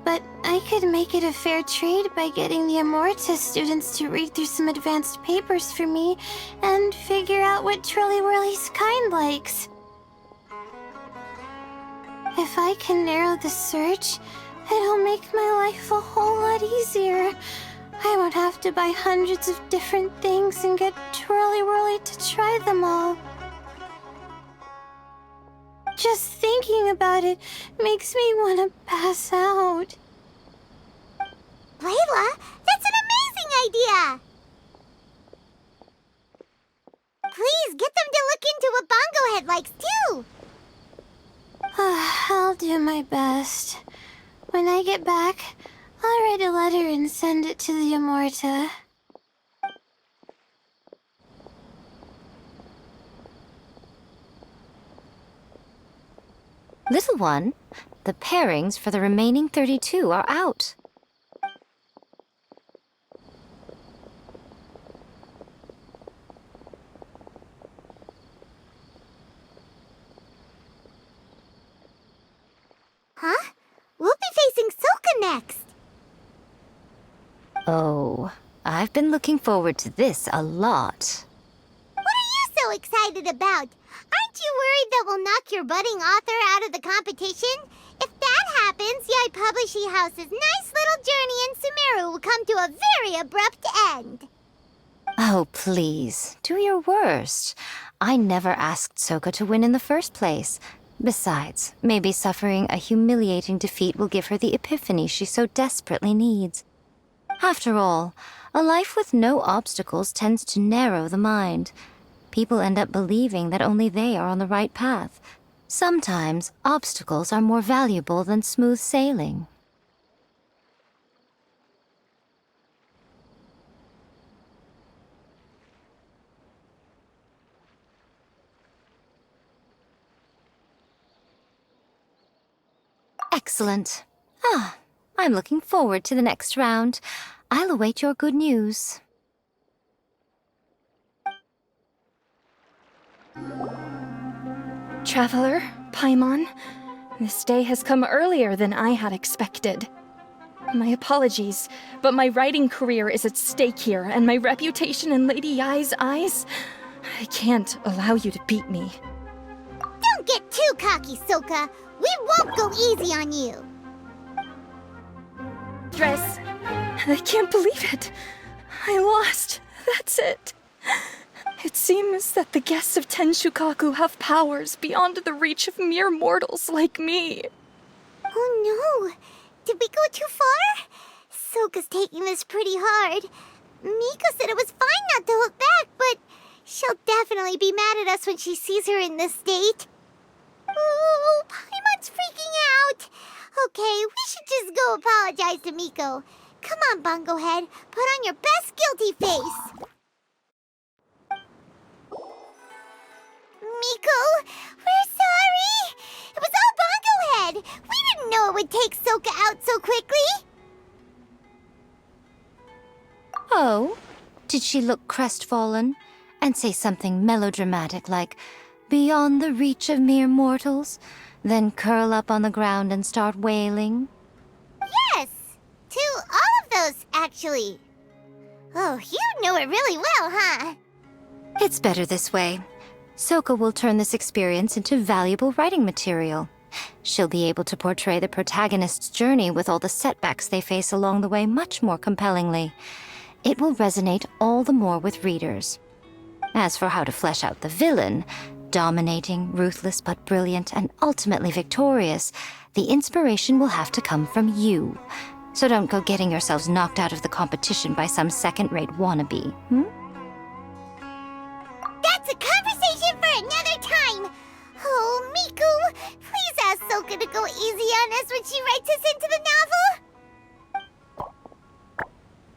but I could make it a fair trade by getting the Amorta students to read through some advanced papers for me and figure out what Twirly Whirly's kind likes. If I can narrow the search, it'll make my life a whole lot easier. I won't have to buy hundreds of different things and get Twirly Whirly to try them all. Just thinking about it makes me want to pass out. Layla, that's an amazing idea! Please, get them to look into what Bongo Head likes, too! I'll do my best. When I get back, I'll write a letter and send it to the Amorta. Little one, the pairings for the remaining 32 are out. Huh? We'll be facing Soka next. Oh, I've been looking forward to this a lot. What are you so excited about? Aren't you worried that we'll knock your budding author out of the competition? If that happens, Yai Publishing House's nice little journey in Sumeru will come to a very abrupt end. Oh, please, do your worst. I never asked Soka to win in the first place. Besides, maybe suffering a humiliating defeat will give her the epiphany she so desperately needs. After all, a life with no obstacles tends to narrow the mind. People end up believing that only they are on the right path. Sometimes, obstacles are more valuable than smooth sailing. Excellent. I'm looking forward to the next round. I'll await your good news. Traveler, Paimon, this day has come earlier than I had expected. My apologies, but my writing career is at stake here, and my reputation in Lady Yai's eyes. I can't allow you to beat me. Don't get too cocky, Soka. We won't go easy on you. Dress. I can't believe it. I lost. That's it. It seems that the guests of Tenshukaku have powers beyond the reach of mere mortals like me. Oh no. Did we go too far? Soka's taking this pretty hard. Miko said it was fine not to look back, but she'll definitely be mad at us when she sees her in this state. Oh, Paimon's freaking out. Okay, we should just go apologize to Miko. Come on, Bungo Head. Put on your best guilty face. Miko, we're sorry. It was all Bungo Head. We didn't know it would take Soka out so quickly. Oh, did she look crestfallen and say something melodramatic like, beyond the reach of mere mortals, then curl up on the ground and start wailing? Yes, to all of those, actually. Oh, you know it really well, huh? It's better this way. Soka will turn this experience into valuable writing material. She'll be able to portray the protagonist's journey with all the setbacks they face along the way much more compellingly. It will resonate all the more with readers. As for how to flesh out the villain, dominating, ruthless but brilliant, and ultimately victorious, the inspiration will have to come from you. So don't go getting yourselves knocked out of the competition by some second-rate wannabe, That's a conversation for another time. Oh, Miku, please ask Soka to go easy on us when she writes us into the novel.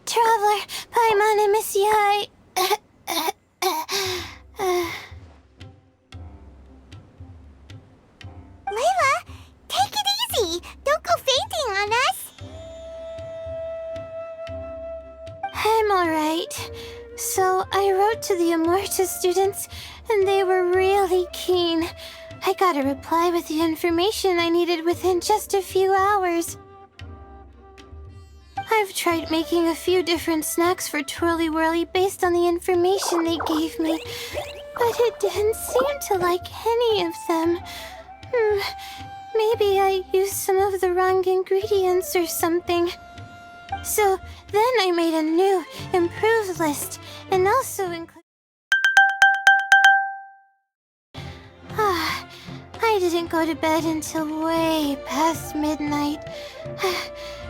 Traveler, Paimon, and Miss Yai. Layla, take it easy. Don't go fainting on us. I'm alright. So I wrote to the Amorta students, and they were really keen. I got a reply with the information I needed within just a few hours. I've tried making a few different snacks for Twirly Whirly based on the information they gave me, but it didn't seem to like any of them. Maybe I used some of the wrong ingredients or something. So then I made a new, improved list, and also included... I didn't go to bed until way past midnight.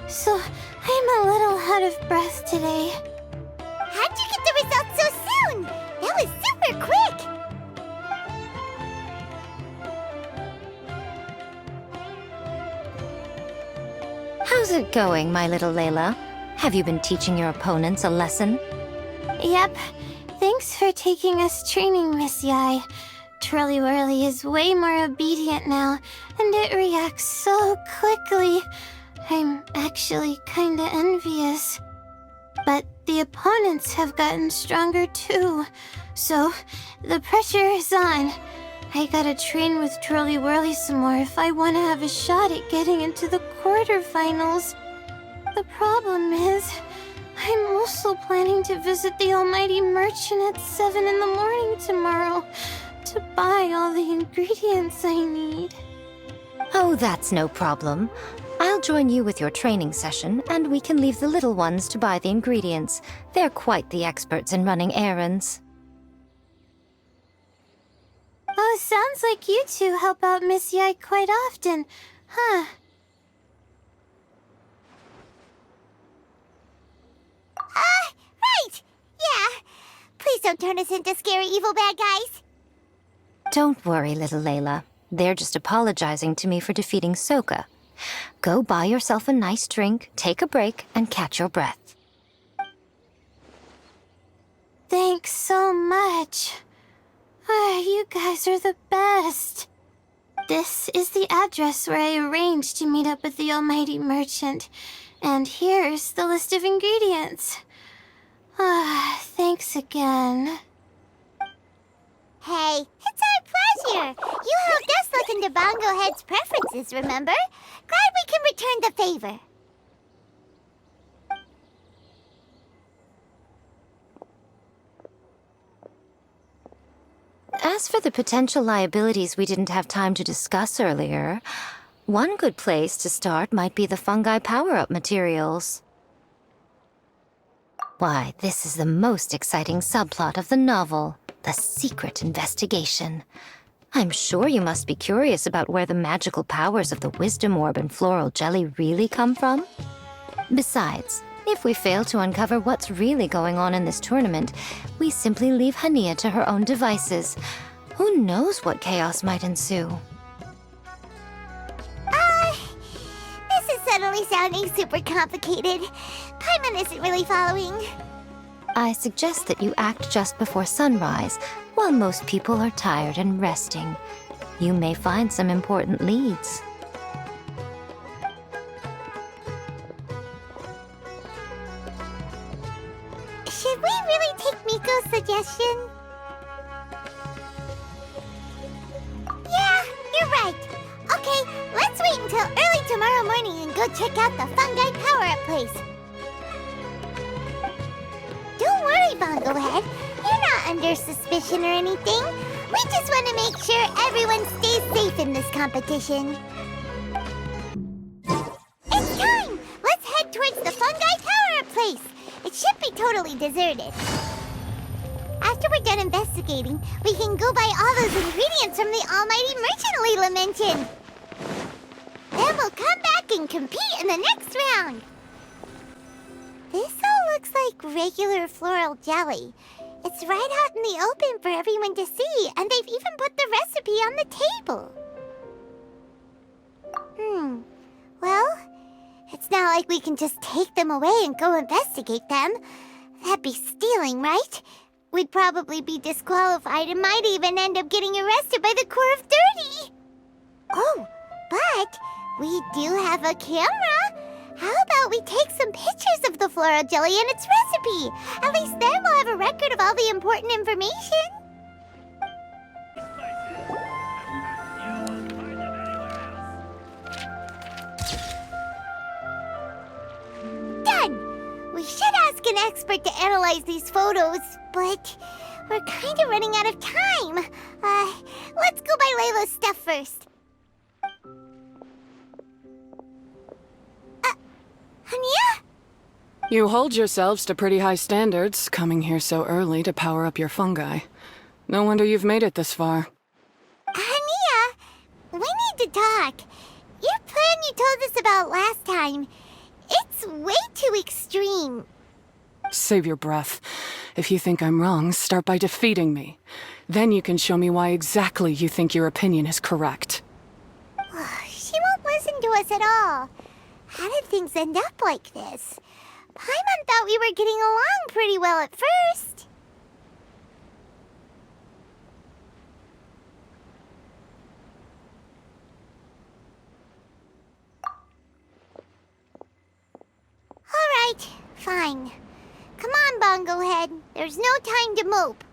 So I'm a little out of breath today. How'd you get the results so soon? That was super quick. How's it going, my little Layla? Have you been teaching your opponents a lesson? Yep. Thanks for taking us training, Miss Yai. Twirly Whirly is way more obedient now, and it reacts so quickly. I'm actually kinda envious. But the opponents have gotten stronger too, so the pressure is on. I gotta train with Twirly Whirly some more if I want to have a shot at getting into the quarterfinals. The problem is, I'm also planning to visit the Almighty Merchant at 7 in the morning tomorrow to buy all the ingredients I need. Oh, that's no problem. I'll join you with your training session, and we can leave the little ones to buy the ingredients. They're quite the experts in running errands. Oh, sounds like you two help out Miss Yai quite often, huh? Right. Yeah. Please don't turn us into scary evil bad guys. Don't worry, little Layla. They're just apologizing to me for defeating Soka. Go buy yourself a nice drink, take a break, and catch your breath. Thanks so much. You guys are the best. This is the address where I arranged to meet up with the Almighty Merchant. And here's the list of ingredients. Thanks again. Hey, it's our pleasure. You helped us look into Bongo Head's preferences, remember? Glad we can return the favor. As for the potential liabilities we didn't have time to discuss earlier, one good place to start might be the fungi power-up materials. Why, this is the most exciting subplot of the novel, the secret investigation. I'm sure you must be curious about where the magical powers of the wisdom orb and floral jelly really come from. Besides, if we fail to uncover what's really going on in this tournament, we simply leave Hania to her own devices. Who knows what chaos might ensue? This is suddenly sounding super complicated. Paimon isn't really following. I suggest that you act just before sunrise, while most people are tired and resting. You may find some important leads. Should we really take Miko's suggestion? Yeah, you're right. Okay, let's wait until early tomorrow morning and go check out the fungi power-up place. Don't worry, Bonglehead. You're not under suspicion or anything. We just want to make sure everyone stays safe in this competition. It's time! Let's head towards the fungi power-up place. It should be totally deserted. After we're done investigating, we can go buy all those ingredients from the almighty merchant Layla mentioned. Then we'll come back and compete in the next round. This all looks like regular floral jelly. It's right out in the open for everyone to see, and they've even put the recipe on the table. Well, it's not like we can just take them away and go investigate them. That'd be stealing, right? We'd probably be disqualified and might even end up getting arrested by the Corps of 30. Oh, but we do have a camera. How about we take some pictures of the floral jelly and its recipe? At least then we'll have a record of all the important information. Done! We should ask an expert to analyze these photos, but we're kind of running out of time. Let's go buy Layla's stuff first. Hania? You hold yourselves to pretty high standards, coming here so early to power up your fungi. No wonder you've made it this far. Hania, we need to talk. Your plan you told us about last time, it's way too extreme. Save your breath. If you think I'm wrong, start by defeating me. Then you can show me why exactly you think your opinion is correct. She won't listen to us at all. How did things end up like this? Paimon thought we were getting along pretty well at first. All right, fine. Come on, Bongohead. There's no time to mope.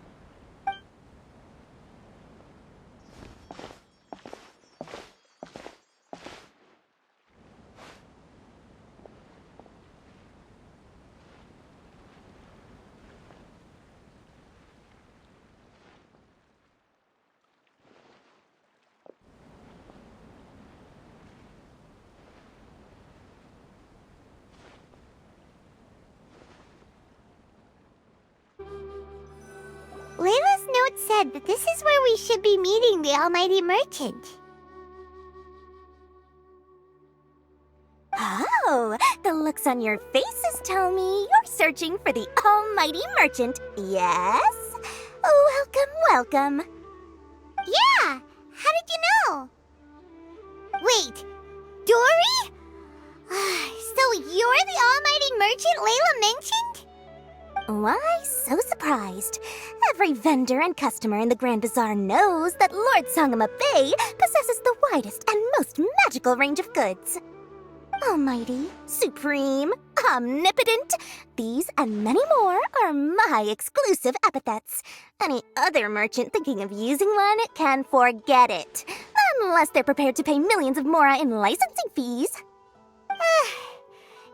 Layla's note said that this is where we should be meeting the Almighty Merchant. Oh, the looks on your faces tell me you're searching for the Almighty Merchant, yes? Welcome, welcome. Yeah! How did you know? Wait, Dory? So you're the Almighty Merchant Layla mentioned? Why so surprised? Every vendor and customer in the Grand Bazaar knows that Lord Sangama Bay possesses the widest and most magical range of goods. Almighty, supreme, omnipotent, these and many more are my exclusive epithets. Any other merchant thinking of using one can forget it, unless they're prepared to pay millions of mora in licensing fees.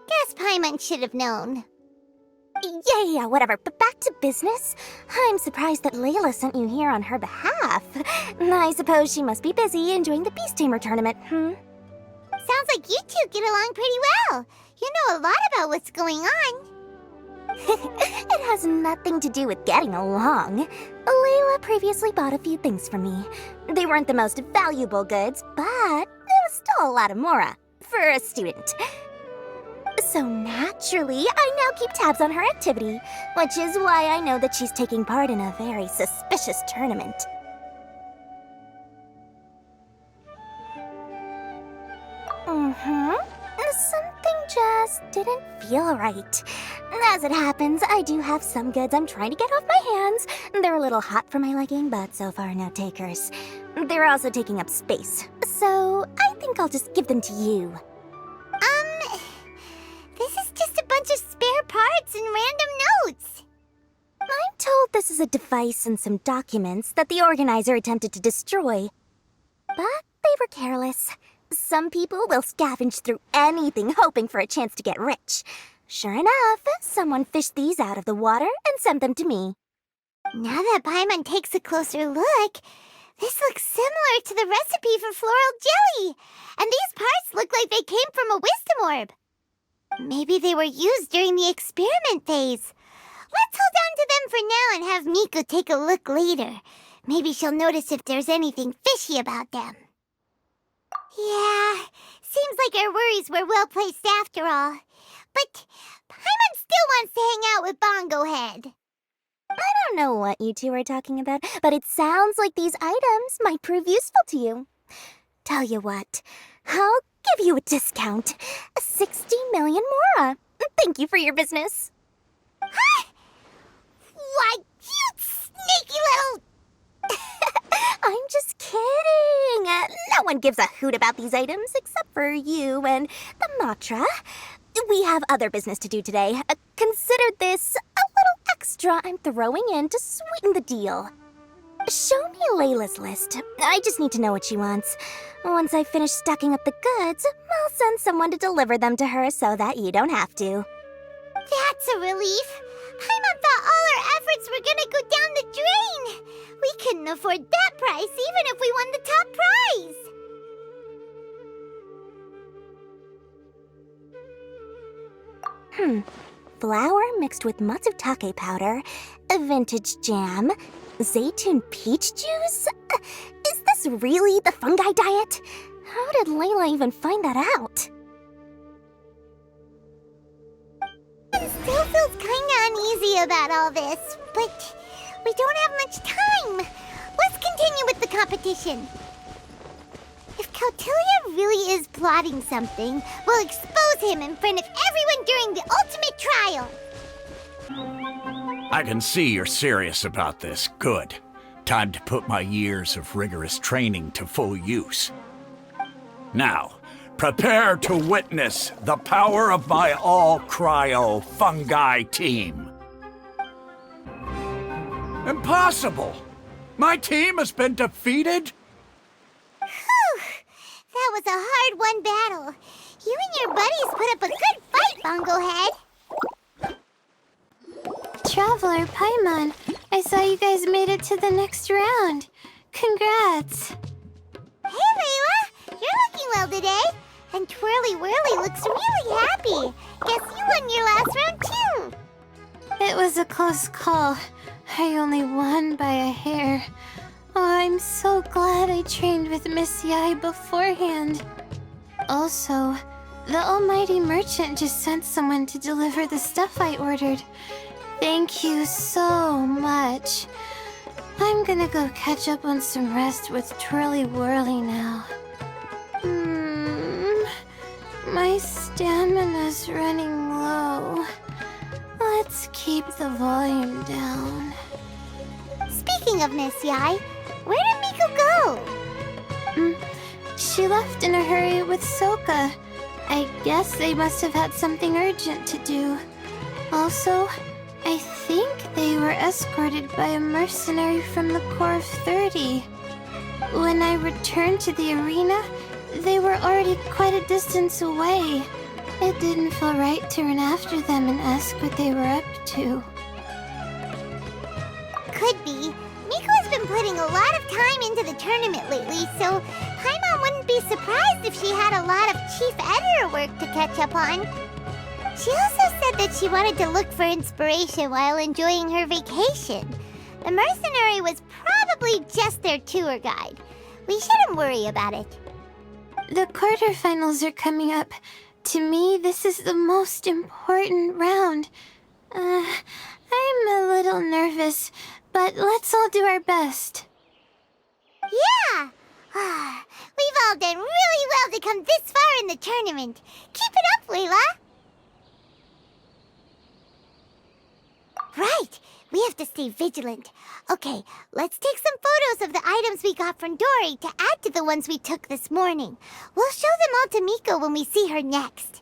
Guess Paimon should have known. Yeah, whatever. But back to business. I'm surprised that Layla sent you here on her behalf. I suppose she must be busy enjoying the Beast Tamer tournament, Sounds like you two get along pretty well. You know a lot about what's going on. It has nothing to do with getting along. Layla previously bought a few things for me. They weren't the most valuable goods, but it was still a lot of mora for a student. So naturally, I now keep tabs on her activity, which is why I know that she's taking part in a very suspicious tournament. Something just didn't feel right. As it happens, I do have some goods I'm trying to get off my hands. They're a little hot for my liking, but so far no takers. They're also taking up space, so I think I'll just give them to you. This is just a bunch of spare parts and random notes. I'm told this is a device and some documents that the organizer attempted to destroy. But they were careless. Some people will scavenge through anything hoping for a chance to get rich. Sure enough, someone fished these out of the water and sent them to me. Now that Paimon takes a closer look, this looks similar to the recipe for floral jelly. And these parts look like they came from a wisdom orb. Maybe they were used during the experiment phase. Let's hold on to them for now and have Miko take a look later. Maybe she'll notice if there's anything fishy about them. Yeah, seems like our worries were well placed after all. But Paimon still wants to hang out with Bongo Head. I don't know what you two are talking about, but it sounds like these items might prove useful to you. Tell you what, I'll give you a discount. 60 million mora. Thank you for your business. Huh? Why, you sneaky little... I'm just kidding. No one gives a hoot about these items except for you and the Matra. We have other business to do today. Consider this a little extra I'm throwing in to sweeten the deal. Show me Layla's list. I just need to know what she wants. Once I finish stocking up the goods, I'll send someone to deliver them to her so that you don't have to. That's a relief. Paimon thought all our efforts were gonna go down the drain. We couldn't afford that price even if we won the top prize. Flour mixed with matsutake powder, a vintage jam, zaytun peach juice? Is this really the fungi diet? How did Layla even find that out? It still feels kinda uneasy about all this, but we don't have much time. Let's continue with the competition. If Kautilya really is plotting something, we'll expose him in front of everyone during the ultimate trial. I can see you're serious about this. Good. Time to put my years of rigorous training to full use. Now, prepare to witness the power of my all-cryo fungi team. Impossible! My team has been defeated? Whew! That was a hard-won battle. You and your buddies put up a good fight, Bongo Head. Traveler, Paimon, I saw you guys made it to the next round. Congrats. Hey, Layla! You're looking well today. And Twirly Whirly looks really happy. Guess you won your last round, too. It was a close call. I only won by a hair. Oh, I'm so glad I trained with Miss Yai beforehand. Also, the almighty merchant just sent someone to deliver the stuff I ordered. Thank you so much. I'm gonna go catch up on some rest with Twirly Whirly now. My stamina's running low. Let's keep the volume down. Speaking of Miss Yai, where did Miko go? She left in a hurry with Soka. I guess they must have had something urgent to do. Also, I think they were escorted by a mercenary from the Corps of 30. When I returned to the arena, they were already quite a distance away. It didn't feel right to run after them and ask what they were up to. Could be. Miko has been putting a lot of time into the tournament lately, so Paimon wouldn't be surprised if she had a lot of chief editor work to catch up on. She also said that she wanted to look for inspiration while enjoying her vacation. The mercenary was probably just their tour guide. We shouldn't worry about it. The quarterfinals are coming up. To me, this is the most important round. I'm a little nervous, but let's all do our best. Yeah! We've all done really well to come this far in the tournament. Keep it up, Layla! Right! We have to stay vigilant. Okay, let's take some photos of the items we got from Dory to add to the ones we took this morning. We'll show them all to Miko when we see her next.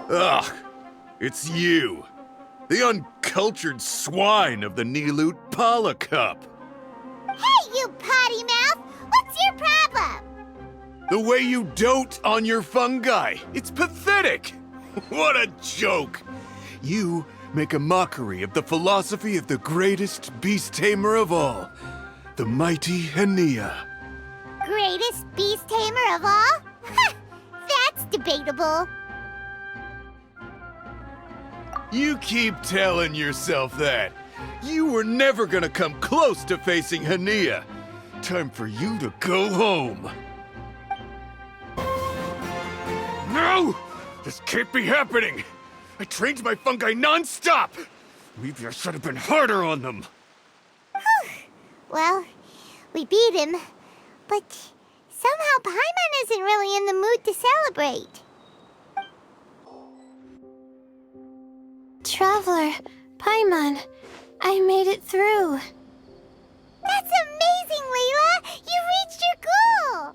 Ugh, it's you. The uncultured swine of the Nilut Pala Cup. Hey, you potty mouth! What's your problem? The way you dote on your fungi. It's pathetic. What a joke. You make a mockery of the philosophy of the greatest beast tamer of all, the mighty Hania. Greatest beast tamer of all? Ha! That's debatable. You keep telling yourself that. You were never gonna come close to facing Hania. Time for you to go home. No! This can't be happening! I trained my fungi non-stop! Maybe I should have been harder on them. Well, we beat him, but somehow Paimon isn't really in the mood to celebrate. Traveler, Paimon, I made it through. That's amazing, Layla! You reached your goal!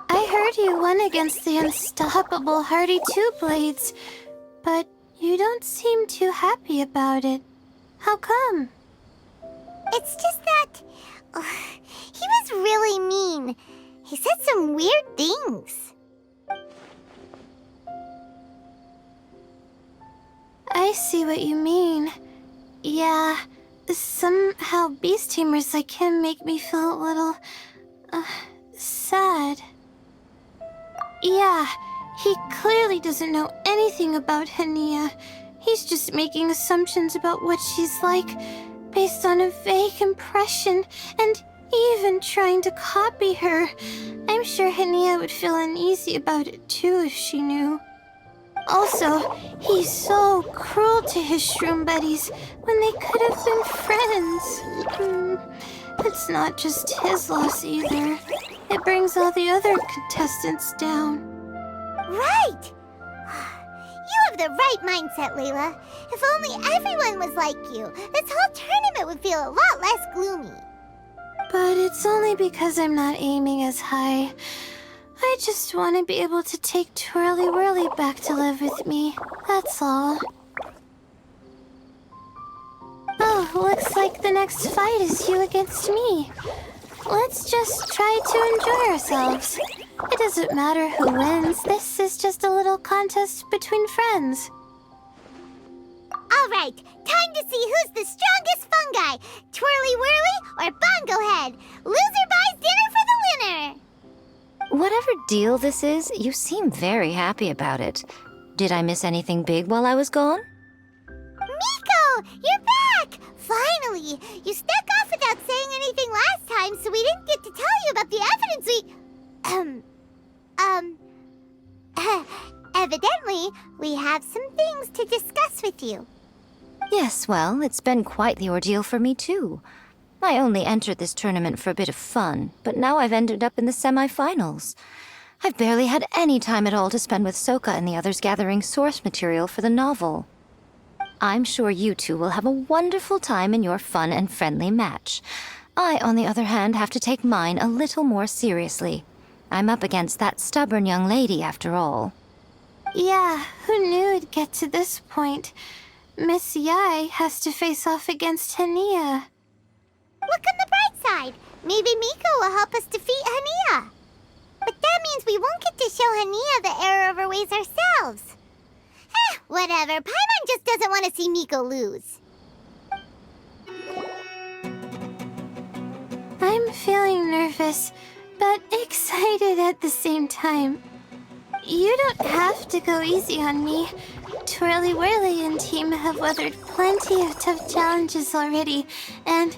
I heard you won against the unstoppable Hardy Two-Blades, but you don't seem too happy about it. How come? It's just that... he was really mean. He said some weird things. I see what you mean. Yeah, somehow beast tamers like him make me feel a little... sad. Yeah, he clearly doesn't know anything about Hania. He's just making assumptions about what she's like, based on a vague impression, and even trying to copy her. I'm sure Hania would feel uneasy about it too if she knew. Also, he's so cruel to his shroom buddies when they could have been friends. It's not just his loss either. It brings all the other contestants down. Right! You have the right mindset, Layla. If only everyone was like you, this whole tournament would feel a lot less gloomy. But it's only because I'm not aiming as high. I just want to be able to take Twirly Whirly back to live with me. That's all. Oh, looks like the next fight is you against me. Let's just try to enjoy ourselves. It doesn't matter who wins. This is just a little contest between friends. All right, time to see who's the strongest fungi, Twirly Whirly or Bongo Head. Loser buys dinner for the winner. Whatever deal this is, you seem very happy about it. Did I miss anything big while I was gone? Miko, you're back! Finally! You snuck off without saying anything last time, so we didn't get to tell you about the evidence evidently, we have some things to discuss with you. Yes, well, it's been quite the ordeal for me too. I only entered this tournament for a bit of fun, but now I've ended up in the semi-finals. I've barely had any time at all to spend with Soka and the others gathering source material for the novel. I'm sure you two will have a wonderful time in your fun and friendly match. I, on the other hand, have to take mine a little more seriously. I'm up against that stubborn young lady, after all. Yeah, who knew it'd get to this point? Miss Yai has to face off against Hania. Look on the bright side. Maybe Miko will help us defeat Hania. But that means we won't get to show Hania the error of her ways ourselves. Whatever. Paimon just doesn't want to see Miko lose. I'm feeling nervous, but excited at the same time. You don't have to go easy on me. Twirly Whirly and team have weathered plenty of tough challenges already, and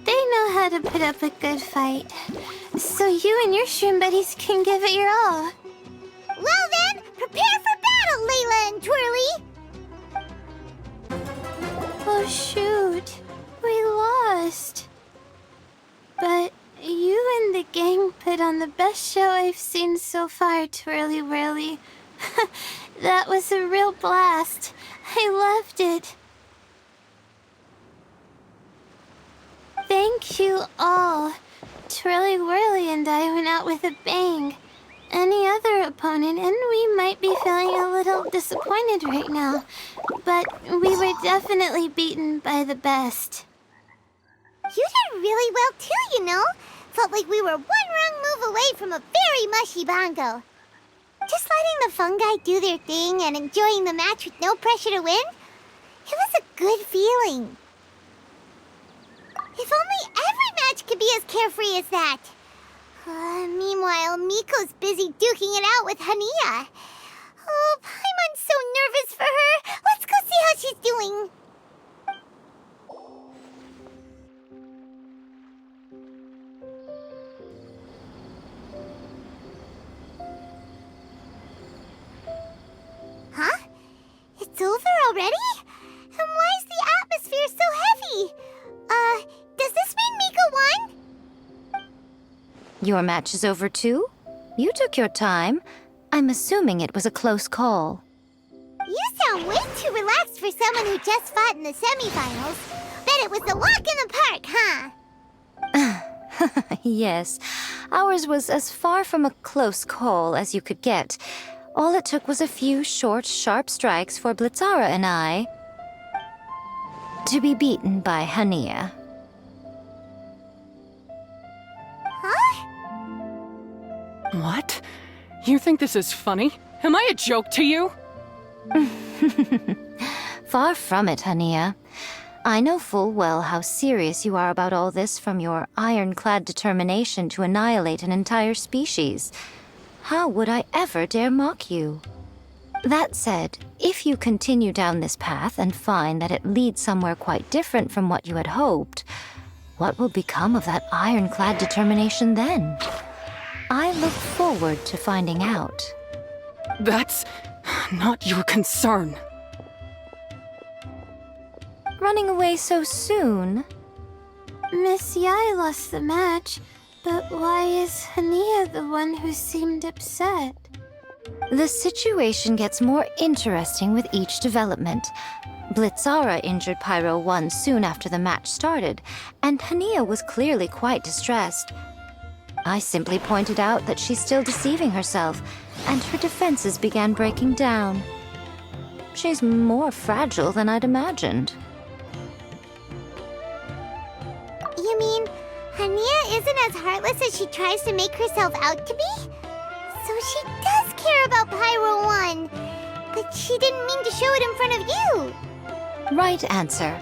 they know how to put up a good fight. So you and your shroom buddies can give it your all. Well then, prepare for battle, Layla and Twirly! Oh shoot, we lost. But you and the gang put on the best show I've seen so far, Twirly Whirly. That was a real blast. I loved it. Thank you all. Twirly Whirly and I went out with a bang. Any other opponent, and we might be feeling a little disappointed right now, but we were definitely beaten by the best. You did really well too, you know. Felt like we were one wrong move away from a very mushy bongo. Just letting the fungi do their thing and enjoying the match with no pressure to win, it was a good feeling. If only every match could be as carefree as that. Meanwhile, Miko's busy duking it out with Hania. Oh, Paimon's so nervous for her. Let's go see how she's doing. Huh? It's over already? And why is the atmosphere so heavy? Does this mean Miko won? Your match is over too? You took your time. I'm assuming it was a close call. You sound way too relaxed for someone who just fought in the semifinals. Bet it was a walk in the park, huh? Yes, ours was as far from a close call as you could get. All it took was a few short, sharp strikes for Blitzara and I to be beaten by Hania. Huh? What? You think this is funny? Am I a joke to you? Far from it, Hania. I know full well how serious you are about all this, from your ironclad determination to annihilate an entire species. How would I ever dare mock you? That said, if you continue down this path and find that it leads somewhere quite different from what you had hoped, what will become of that ironclad determination then? I look forward to finding out. That's not your concern. Running away so soon? Miss Yai lost the match, but why is Hania the one who seemed upset? The situation gets more interesting with each development. Blitzara injured Pyro 1 soon after the match started, and Hania was clearly quite distressed. I simply pointed out that she's still deceiving herself, and her defenses began breaking down. She's more fragile than I'd imagined. You mean Hania isn't as heartless as she tries to make herself out to be? So she does care about Pyro 1, but she didn't mean to show it in front of you. Right answer.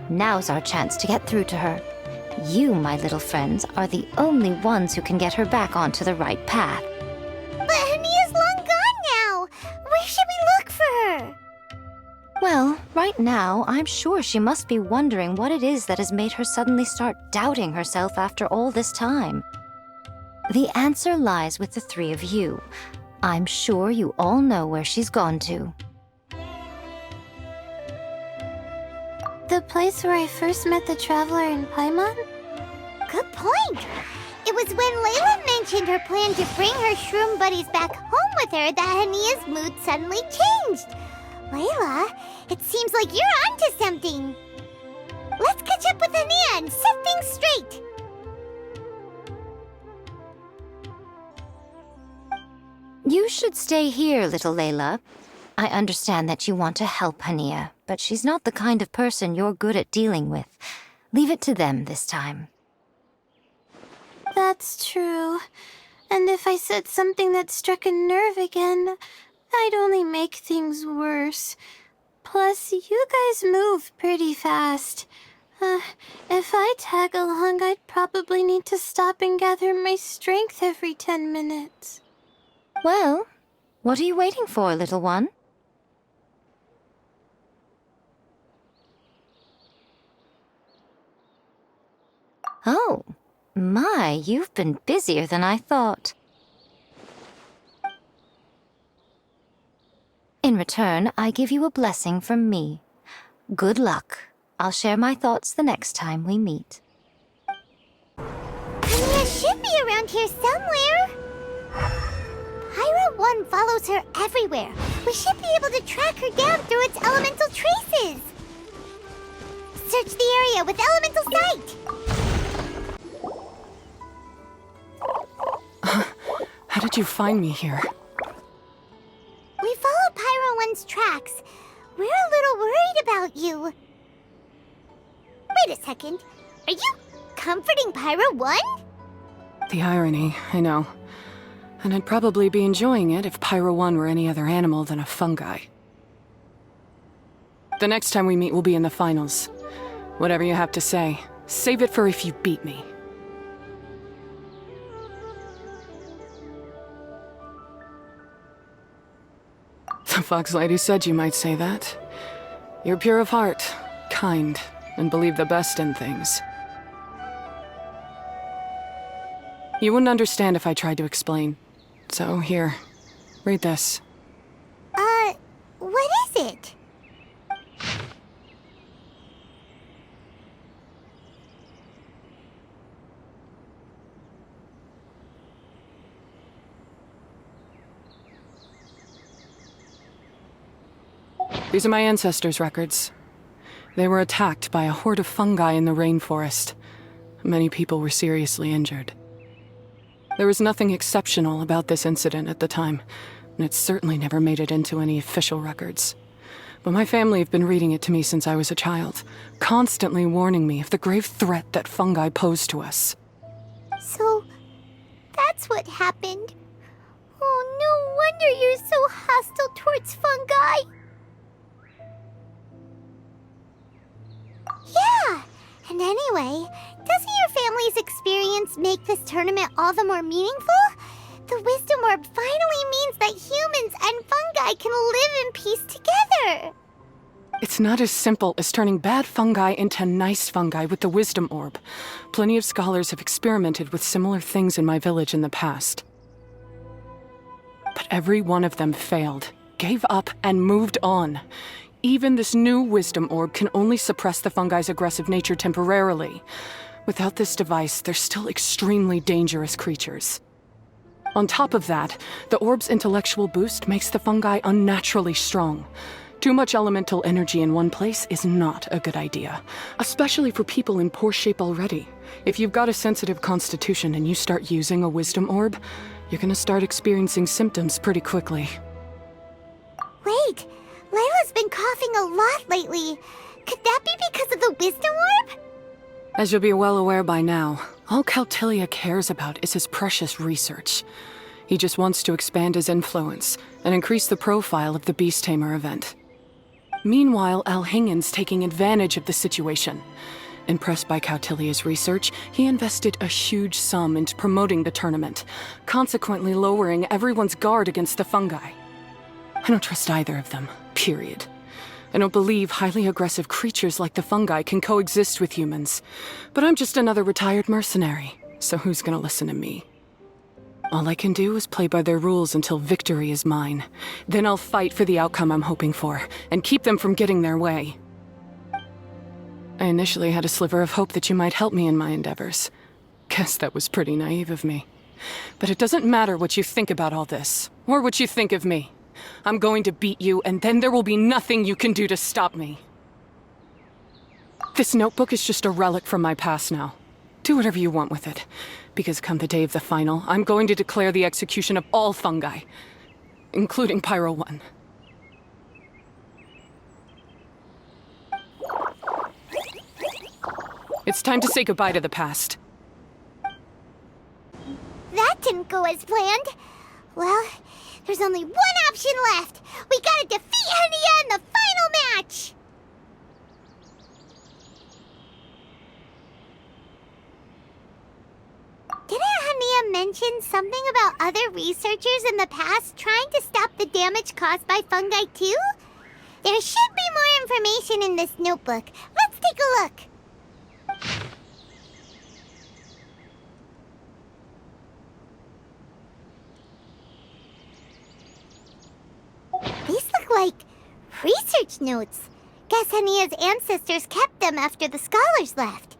Now's our chance to get through to her. You, my little friends, are the only ones who can get her back onto the right path. But Hania's long gone now. Where should we look for her? Well, right now, I'm sure she must be wondering what it is that has made her suddenly start doubting herself after all this time. The answer lies with the three of you. I'm sure you all know where she's gone to. The place where I first met the Traveler in Paimon? Good point. It was when Layla mentioned her plan to bring her shroom buddies back home with her that Hania's mood suddenly changed. Layla, it seems like you're onto something. Let's catch up with Hania and set things straight. You should stay here, little Layla. I understand that you want to help Hania, but she's not the kind of person you're good at dealing with. Leave it to them this time. That's true. And if I said something that struck a nerve again, I'd only make things worse. Plus, you guys move pretty fast. If I tag along, I'd probably need to stop and gather my strength every 10 minutes. Well, what are you waiting for, little one? Oh, my, you've been busier than I thought. In return, I give you a blessing from me. Good luck. I'll share my thoughts the next time we meet. Hania should be around here somewhere. Pyra 1 follows her everywhere. We should be able to track her down through its elemental traces. Search the area with elemental sight. How did you find me here? We follow Pyra 1's tracks. We're a little worried about you. Wait a second. Are you comforting Pyra 1? The irony, I know. And I'd probably be enjoying it if Pyra 1 were any other animal than a fungi. The next time we meet will be in the finals. Whatever you have to say, save it for if you beat me. The Fox Lady said you might say that. You're pure of heart, kind, and believe the best in things. You wouldn't understand if I tried to explain. So here, read this. What is it? These are my ancestors' records. They were attacked by a horde of fungi in the rainforest. Many people were seriously injured. There was nothing exceptional about this incident at the time, and it certainly never made it into any official records. But my family have been reading it to me since I was a child, constantly warning me of the grave threat that fungi pose to us. So, that's what happened. Oh, no wonder you're so hostile towards fungi. Yeah, and anyway, doesn't your family's experience make this tournament all the more meaningful? The Wisdom Orb finally means that humans and fungi can live in peace together. It's not as simple as turning bad fungi into nice fungi with the Wisdom Orb. Plenty of scholars have experimented with similar things in my village in the past. But every one of them failed, gave up, and moved on. Even this new Wisdom Orb can only suppress the fungi's aggressive nature temporarily. Without this device, they're still extremely dangerous creatures. On top of that, the orb's intellectual boost makes the fungi unnaturally strong. Too much elemental energy in one place is not a good idea, especially for people in poor shape already. If you've got a sensitive constitution and you start using a Wisdom Orb, you're gonna start experiencing symptoms pretty quickly. Wait, Layla's been coughing a lot lately. Could that be because of the Wisdom Orb? As you'll be well aware by now, all Kautilya cares about is his precious research. He just wants to expand his influence and increase the profile of the Beast Tamer event. Meanwhile, Alhingen's taking advantage of the situation. Impressed by Kautilya's research, he invested a huge sum into promoting the tournament, consequently lowering everyone's guard against the fungi. I don't trust either of them, period. I don't believe highly aggressive creatures like the fungi can coexist with humans. But I'm just another retired mercenary, so who's gonna listen to me? All I can do is play by their rules until victory is mine. Then I'll fight for the outcome I'm hoping for, and keep them from getting their way. I initially had a sliver of hope that you might help me in my endeavors. Guess that was pretty naive of me. But it doesn't matter what you think about all this, or what you think of me. I'm going to beat you, and then there will be nothing you can do to stop me. This notebook is just a relic from my past now. Do whatever you want with it, because come the day of the final, I'm going to declare the execution of all fungi. including Pyro 1. It's time to say goodbye to the past. That didn't go as planned. Well, there's only one option left. We gotta defeat Hania in the final match! Didn't Hania mention something about other researchers in the past trying to stop the damage caused by fungi too? There should be more information in this notebook. Let's take a look. These look like research notes. Guess Hania's ancestors kept them after the scholars left.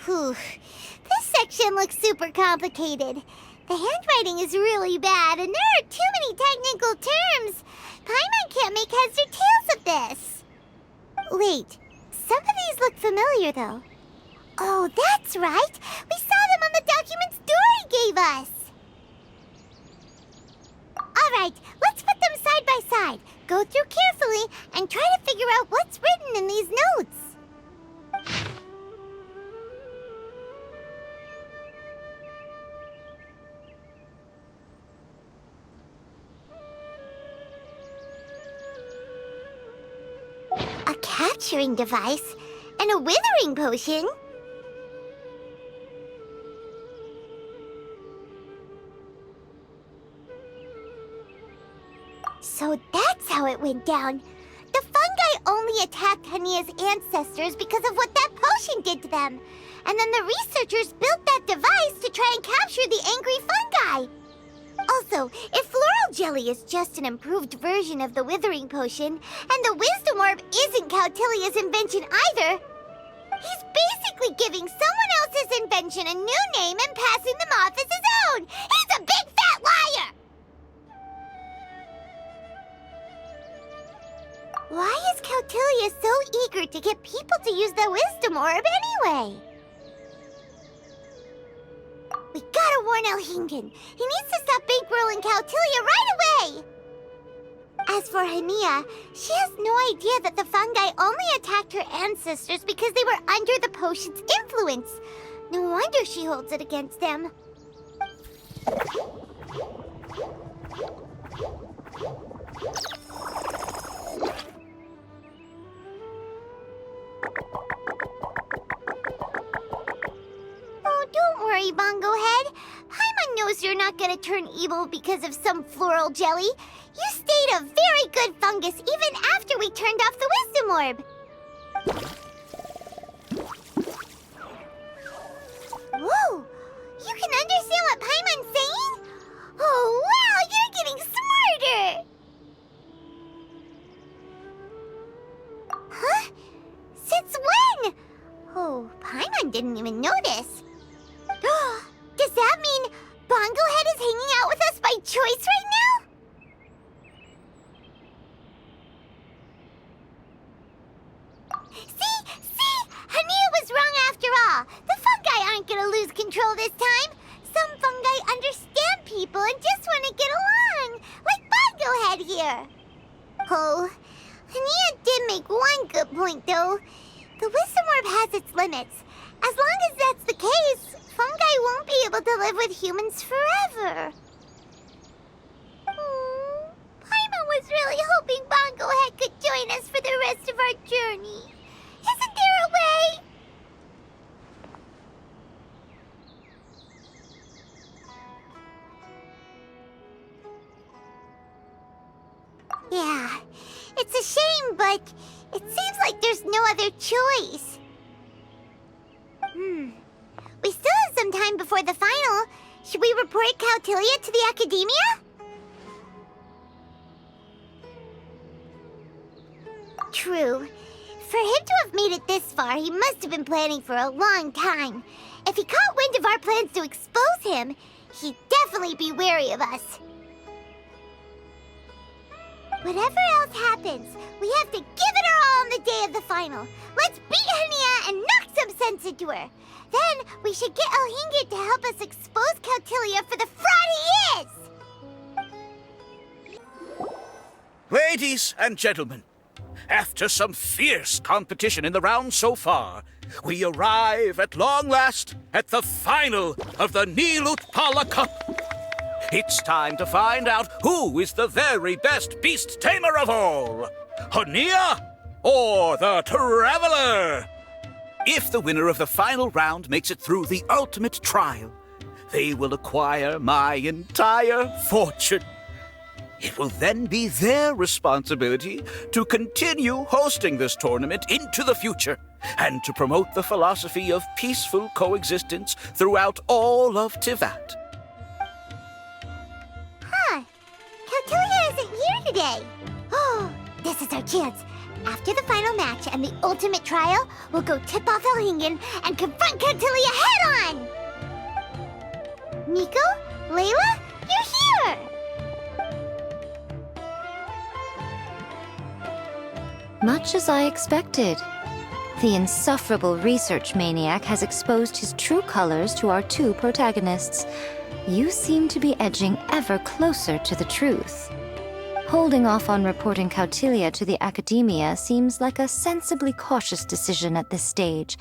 Whew. This section looks super complicated. The handwriting is really bad, and there are too many technical terms. Paimon can't make heads or tails of this. Wait, some of these look familiar, though. Oh, that's right. We saw them on the documents Dory gave us. All right, let's put them side by side. Go through carefully and try to figure out what's written in these notes. A capturing device and a withering potion? So that's how it went down. The fungi only attacked Hania's ancestors because of what that potion did to them. And then the researchers built that device to try and capture the angry fungi. Also, if floral jelly is just an improved version of the withering potion, and the wisdom orb isn't Cautilia's invention either, he's basically giving someone else's invention a new name and passing them off as his own. He's a big fat liar! Why is Cautilia so eager to get people to use the wisdom orb anyway? We gotta warn Elhingen. He needs to stop bankrolling Cautilia right away! As for Hania, she has no idea that the fungi only attacked her ancestors because they were under the potion's influence. No wonder she holds it against them. Oh, don't worry, Bongo Head. Paimon knows you're not gonna turn evil because of some floral jelly. You stayed a very good fungus even after we turned off the wisdom orb. Whoa! You can understand what Paimon's saying? Oh, wow! You're getting smarter! Huh? Since when? Oh, Paimon didn't even notice. Does that mean Bongo Head is hanging out with us by choice right now? See? Hania was wrong after all. The fungi aren't gonna lose control this time. Some fungi understand people and just want to get along, like Bongo Head here. Oh, Hania did make one good point, though. The wisdom orb has its limits. As long as that's the case, fungi won't be able to live with humans forever. Paimon was really hoping Bongo Head could join us for the rest of our journey. Isn't there a way? Yeah, it's a shame, but it seems like there's no other choice. We still have some time before the final. Should we report Cautilia to the academia? True. For him to have made it this far, he must have been planning for a long time. If he caught wind of our plans to expose him, he'd definitely be wary of us. Whatever else happens, we have to give it our all on the day of the final. Let's beat Hania and knock some sense into her. Then we should get Elhingen to help us expose Cautilia for the fraud he is! Ladies and gentlemen, after some fierce competition in the round so far, we arrive at long last at the final of the Nilutpala Cup. It's time to find out who is the very best beast tamer of all, Hania or the Traveler. If the winner of the final round makes it through the ultimate trial, they will acquire my entire fortune. It will then be their responsibility to continue hosting this tournament into the future and to promote the philosophy of peaceful coexistence throughout all of Tivat. Huh. Caltilia isn't here today. Oh, this is our chance. After the final match and the ultimate trial, we'll go tip off Elhingen and confront Caltilia head-on! Nico? Layla? You're here! Much as I expected. The insufferable research maniac has exposed his true colors to our two protagonists. You seem to be edging ever closer to the truth. Holding off on reporting Caltilia to the Academia seems like a sensibly cautious decision at this stage.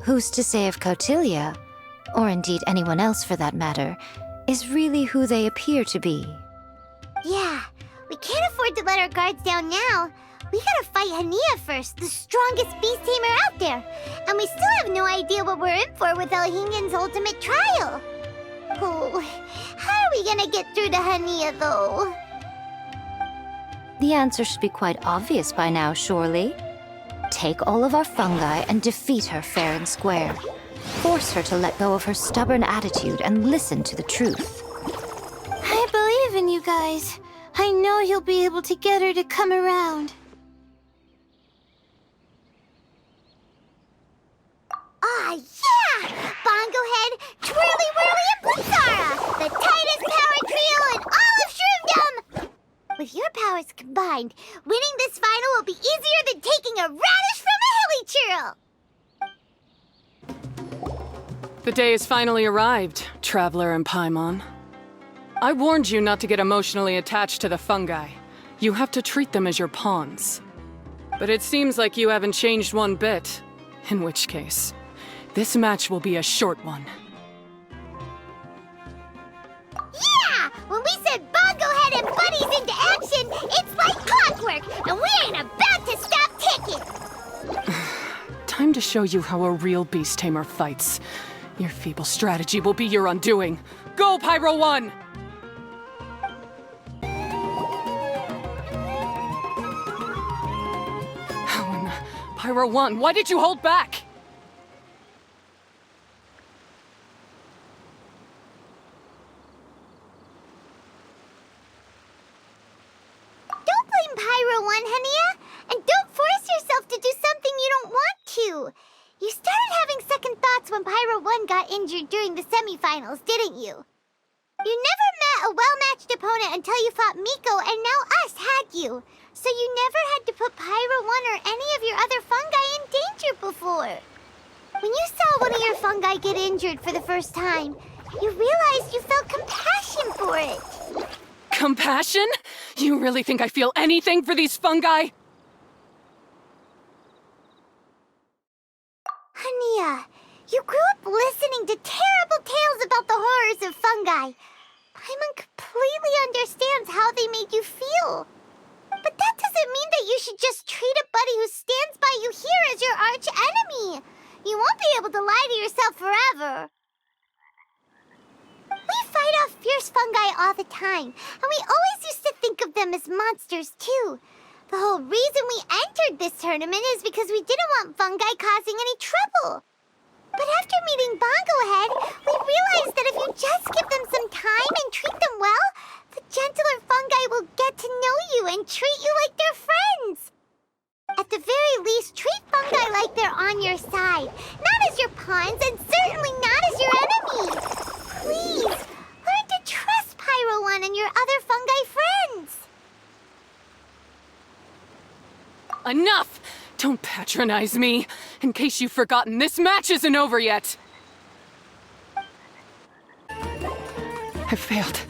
Who's to say if Caltilia, or indeed anyone else for that matter, is really who they appear to be? Yeah, we can't afford to let our guards down now. We gotta fight Hania first, the strongest beast tamer out there. And we still have no idea what we're in for with Elhingen's ultimate trial. Oh, how are we gonna get through to Hania, though? The answer should be quite obvious by now, surely. Take all of our fungi and defeat her fair and square. Force her to let go of her stubborn attitude and listen to the truth. I believe in you guys. I know you'll be able to get her to come around. Ah, yeah! Bongo Head, Twirly Whirly, and Blitzara! The tightest power trio in all of Shroomdom! With your powers combined, winning this final will be easier than taking a radish from a hilly churl! The day has finally arrived, Traveler and Paimon. I warned you not to get emotionally attached to the fungi. You have to treat them as your pawns. But it seems like you haven't changed one bit. In which case, this match will be a short one. Yeah! When we send Bongo Head and buddies into action, it's like clockwork, and we ain't about to stop ticking! Time to show you how a real beast tamer fights. Your feeble strategy will be your undoing. Go, Pyro 1! Pyro 1, why did you hold back? Don't blame Pyro 1, Hania! And don't force yourself to do something you don't want to! You started having second thoughts when Pyro 1 got injured during the semifinals, didn't you? You never met a well-matched opponent until you fought Miko, and now us had you. So you never had to put Pyro 1 or any of your other fungi in danger before. When you saw one of your fungi get injured for the first time, you realized you felt compassion for it. Compassion? You really think I feel anything for these fungi? Hania, you grew up listening to terrible tales about the horrors of fungi. Paimon completely understands how they made you feel. But that doesn't mean that you should just treat a buddy who stands by you here as your arch enemy. You won't be able to lie to yourself forever. We fight off fierce fungi all the time, and we always used to think of them as monsters too. The whole reason we entered this tournament is because we didn't want fungi causing any trouble. But after meeting Bongo Head, we realized that if you just give them some time and treat them well, the gentler fungi will get to know you and treat you like their friends. At the very least, treat fungi like they're on your side, not as your pawns and certainly not as your enemy. Please, learn to trust Pyro 1 and your other fungi friends. Enough! Don't patronize me. In case you've forgotten, this match isn't over yet. I failed.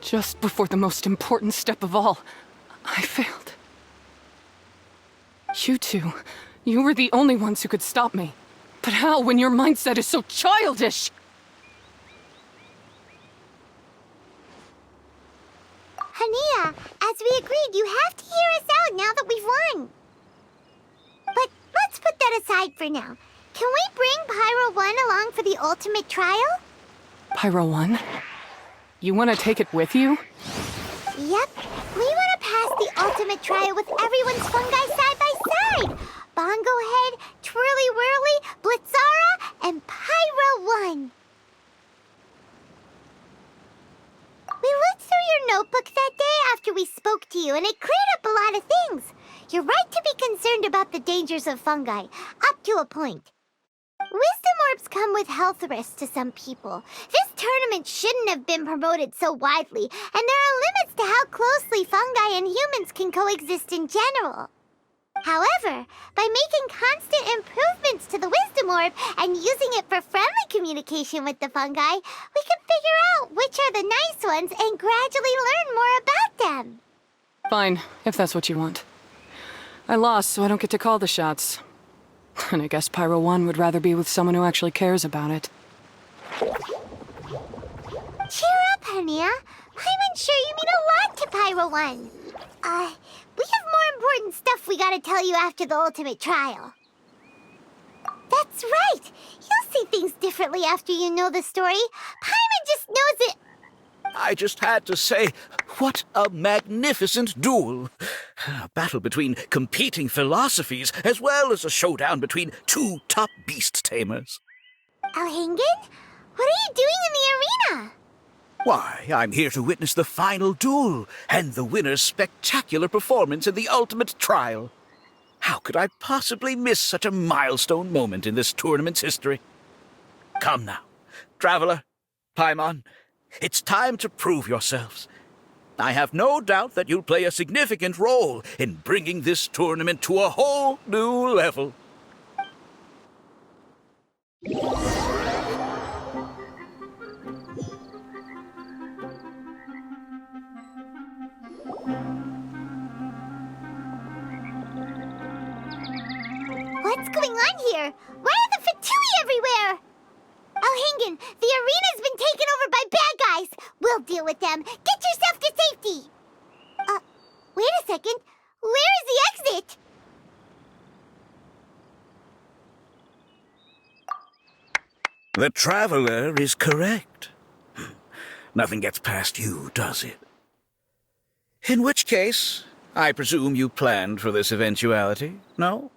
Just before the most important step of all, I failed. You two, you were the only ones who could stop me. But how when your mindset is so childish? Hania, as we agreed, you have to hear us out now that we've won. But let's put that aside for now. Can we bring Pyro 1 along for the ultimate trial? Pyro 1? You want to take it with you? Yep. We want to pass the ultimate trial with everyone's fungi side by side. Bongo Head, Twirly Whirly, Blitzara, and Pyro 1. We looked through your notebook that day after we spoke to you, and it cleared up a lot of things. You're right to be concerned about the dangers of fungi, up to a point. Wisdom orbs come with health risks to some people. This tournament shouldn't have been promoted so widely, and there are limits to how closely fungi and humans can coexist in general. However, by making constant improvements to the Wisdom Orb and using it for friendly communication with the fungi, we can figure out which are the nice ones and gradually learn more about them. Fine, if that's what you want. I lost, so I don't get to call the shots. And I guess Pyro 1 would rather be with someone who actually cares about it. Cheer up, Hania. I'm sure you mean a lot to Pyro 1. We have more important stuff we gotta tell you after the ultimate trial. That's right! You'll see things differently after you know the story. Paimon just knows it. I just had to say, what a magnificent duel. A battle between competing philosophies, as well as a showdown between two top beast tamers. Alhingen? What are you doing in the arena? Why, I'm here to witness the final duel and the winner's spectacular performance in the ultimate trial. How could I possibly miss such a milestone moment in this tournament's history? Come now, Traveler, Paimon, it's time to prove yourselves. I have no doubt that you'll play a significant role in bringing this tournament to a whole new level. What's going on here? Why are the Fatui everywhere? Alhingen, the arena's been taken over by bad guys. We'll deal with them. Get yourself to safety. Wait a second. Where is the exit? The Traveler is correct. Nothing gets past you, does it? In which case, I presume you planned for this eventuality, no?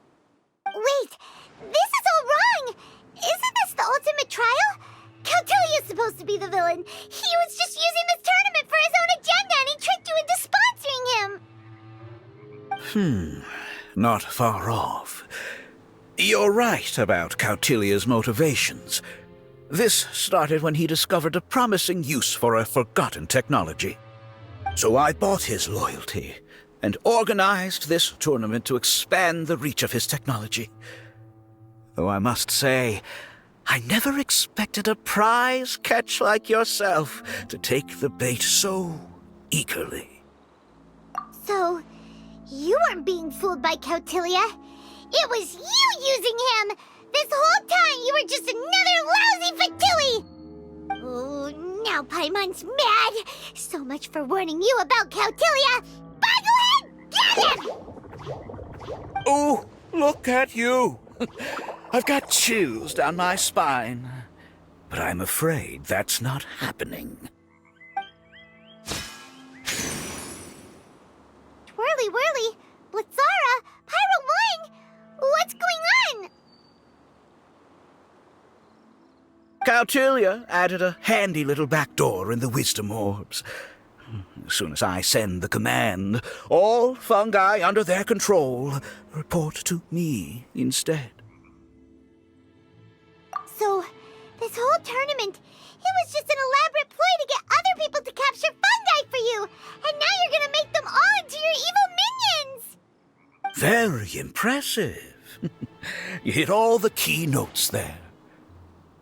Wait, this is all wrong. Isn't this the ultimate trial? Cautilia's supposed to be the villain. He was just using this tournament for his own agenda, and he tricked you into sponsoring him. Not far off. You're right about Cautilia's motivations. This started when he discovered a promising use for a forgotten technology. So I bought his loyalty and organized this tournament to expand the reach of his technology. Though I must say, I never expected a prize catch like yourself to take the bait so eagerly. So, you weren't being fooled by Cautilia. It was you using him! This whole time you were just another lousy Fatui! Oh, now Paimon's mad! So much for warning you about Cautilia! Boglehead, get him! Oh, look at you! I've got chills down my spine. But I'm afraid that's not happening. Twirly Whirly, Blitzara, Pyro 1! What's going on? Cautilia added a handy little back door in the Wisdom Orbs. As soon as I send the command, all fungi under their control report to me instead. So, this whole tournament, it was just an elaborate ploy to get other people to capture fungi for you! And now you're gonna make them all into your evil minions! Very impressive. You hit all the key notes there.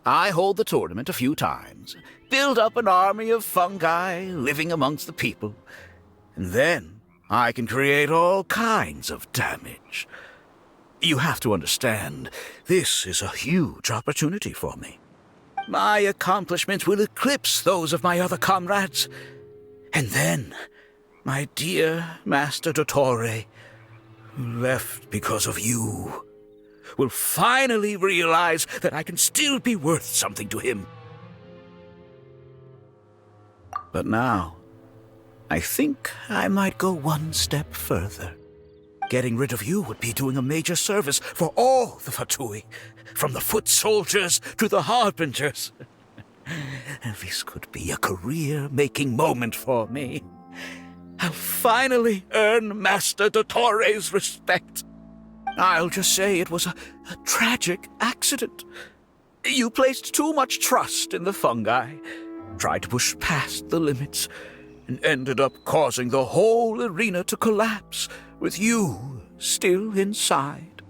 I hold the tournament a few times, build up an army of fungi living amongst the people, and then I can create all kinds of damage. You have to understand, this is a huge opportunity for me. My accomplishments will eclipse those of my other comrades. And then, my dear Master Dottore, who left because of you, will finally realize that I can still be worth something to him. But now, I think I might go one step further. Getting rid of you would be doing a major service for all the Fatui, from the foot soldiers to the harbingers. This could be a career-making moment for me. I'll finally earn Master Dottore's respect. I'll just say it was a tragic accident. You placed too much trust in the fungi, tried to push past the limits, and ended up causing the whole arena to collapse, with you still inside.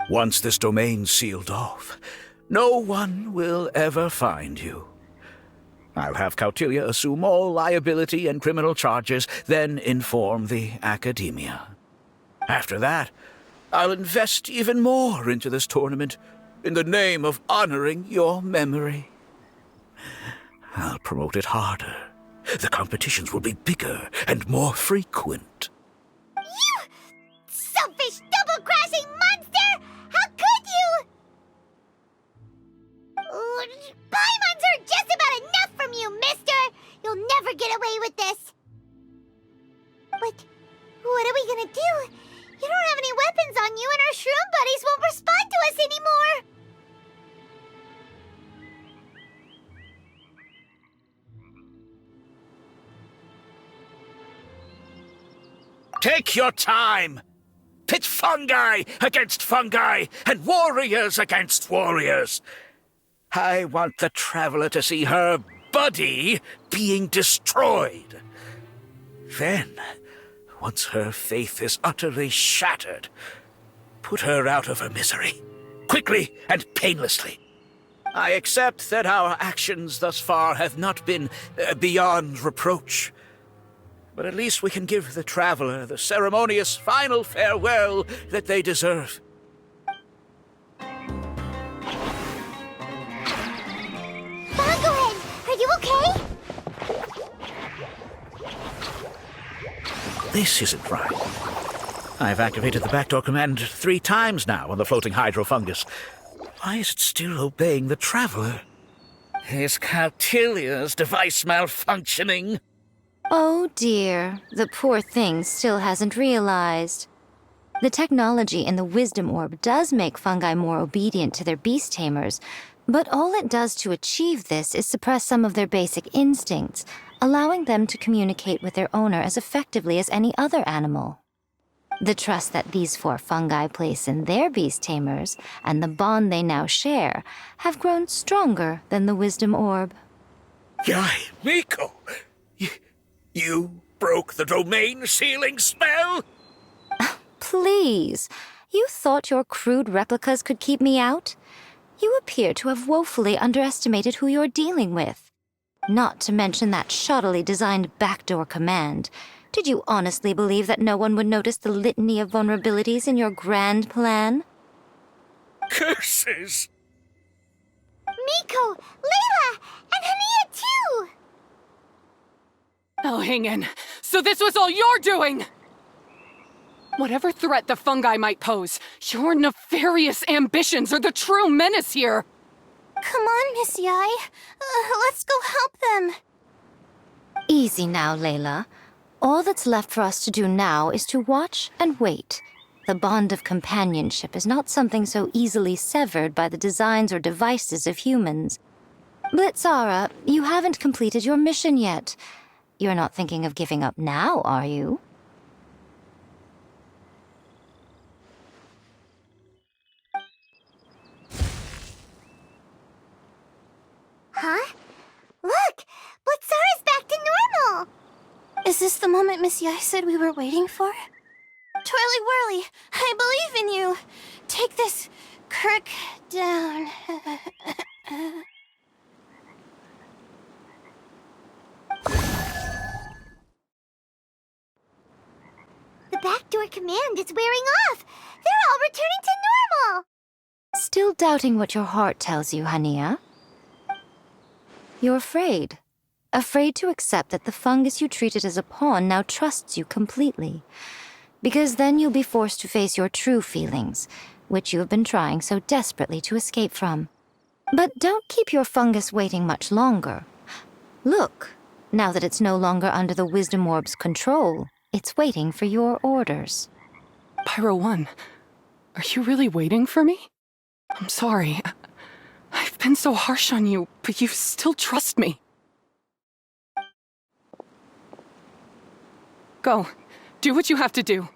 Once this domain's sealed off, no one will ever find you. I'll have Cautilia assume all liability and criminal charges, then inform the Academia. After that, I'll invest even more into this tournament in the name of honoring your memory. I'll promote it harder. The competitions will be bigger and more frequent. You selfish, double-crashing monster! How could you? Paimons are just about enough from you, mister! You'll never get away with this! But what are we gonna do? You don't have any weapons on you, and our shroom buddies won't respond to us anymore! Take your time! Pit fungi against fungi, and warriors against warriors. I want the Traveler to see her buddy being destroyed. Then, once her faith is utterly shattered, put her out of her misery, quickly and painlessly. I accept that our actions thus far have not been beyond reproach. But at least we can give the Traveler the ceremonious final farewell that they deserve. Bongohead, are you okay? This isn't right. I've activated the backdoor command 3 times now on the floating hydrofungus. Why is it still obeying the Traveler? Is Cautilia's device malfunctioning? Oh dear, the poor thing still hasn't realized. The technology in the Wisdom Orb does make fungi more obedient to their beast tamers, but all it does to achieve this is suppress some of their basic instincts, allowing them to communicate with their owner as effectively as any other animal. The trust that these 4 fungi place in their beast tamers, and the bond they now share, have grown stronger than the Wisdom Orb. Yai, Miko! You broke the domain sealing spell? Please, you thought your crude replicas could keep me out? You appear to have woefully underestimated who you're dealing with. Not to mention that shoddily designed backdoor command. Did you honestly believe that no one would notice the litany of vulnerabilities in your grand plan? Curses! Miko, Layla, and Hania too! Oh, hang in. So this was all you're doing! Whatever threat the fungi might pose, your nefarious ambitions are the true menace here! Come on, Miss Yai. Let's go help them. Easy now, Layla. All that's left for us to do now is to watch and wait. The bond of companionship is not something so easily severed by the designs or devices of humans. Blitzara, you haven't completed your mission yet. You're not thinking of giving up now, are you? Huh? Look! Blitzara's back to normal! Is this the moment Miss Yai said we were waiting for? Twirly Whirly, I believe in you. Take this crook down. command is wearing off. They're all returning to normal. Still doubting what your heart tells you, Hania? You're afraid. Afraid to accept that the fungus you treated as a pawn now trusts you completely. Because then you'll be forced to face your true feelings, which you have been trying so desperately to escape from. But don't keep your fungus waiting much longer. Look, now that it's no longer under the Wisdom Orb's control, it's waiting for your orders. Pyro 1, are you really waiting for me? I'm sorry. I've been so harsh on you, but you still trust me. Go. Do what you have to do.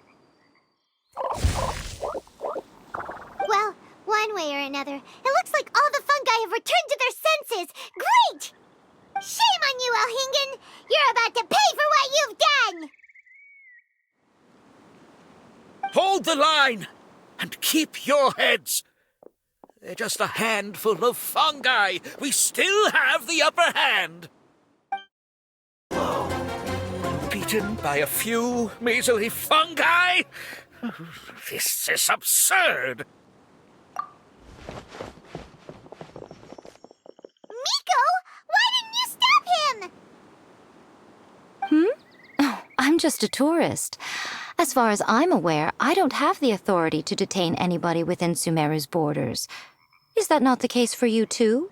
Well, one way or another, it looks like all the fungi have returned to their senses. Great! Shame on you, Elhingen! You're about to pay for what you've done! Hold the line and keep your heads. They're just a handful of fungi. We still have the upper hand. Beaten by a few measly fungi? This is absurd. Miko! Why didn't you stop him? Oh, I'm just a tourist. As far as I'm aware, I don't have the authority to detain anybody within Sumeru's borders. Is that not the case for you too?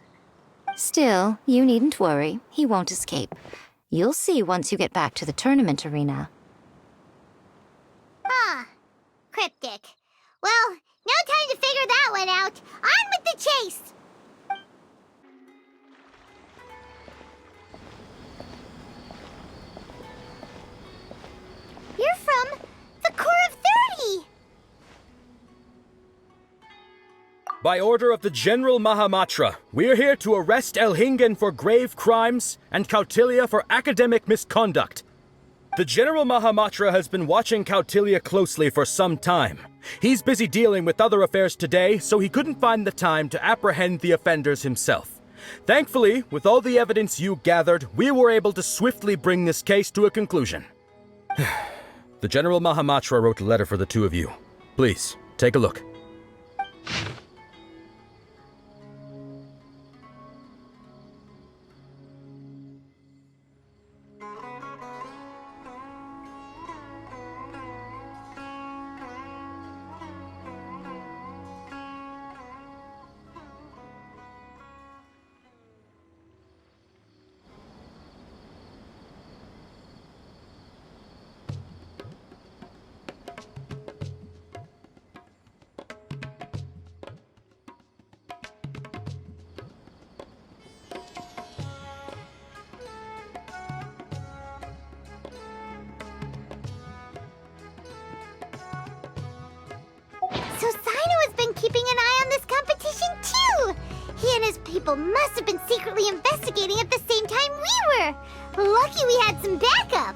Still, you needn't worry. He won't escape. You'll see once you get back to the tournament arena. Cryptic. Well, no time to figure that one out. On with the chase! You're from the Core of 30! By order of the General Mahamatra, we're here to arrest Elhingen for grave crimes and Kautilya for academic misconduct. The General Mahamatra has been watching Kautilya closely for some time. He's busy dealing with other affairs today, so he couldn't find the time to apprehend the offenders himself. Thankfully, with all the evidence you gathered, we were able to swiftly bring this case to a conclusion. The General Mahamatra wrote a letter for the two of you. Please, take a look. So Sino has been keeping an eye on this competition too! He and his people must have been secretly investigating at the same time we were! Lucky we had some backup!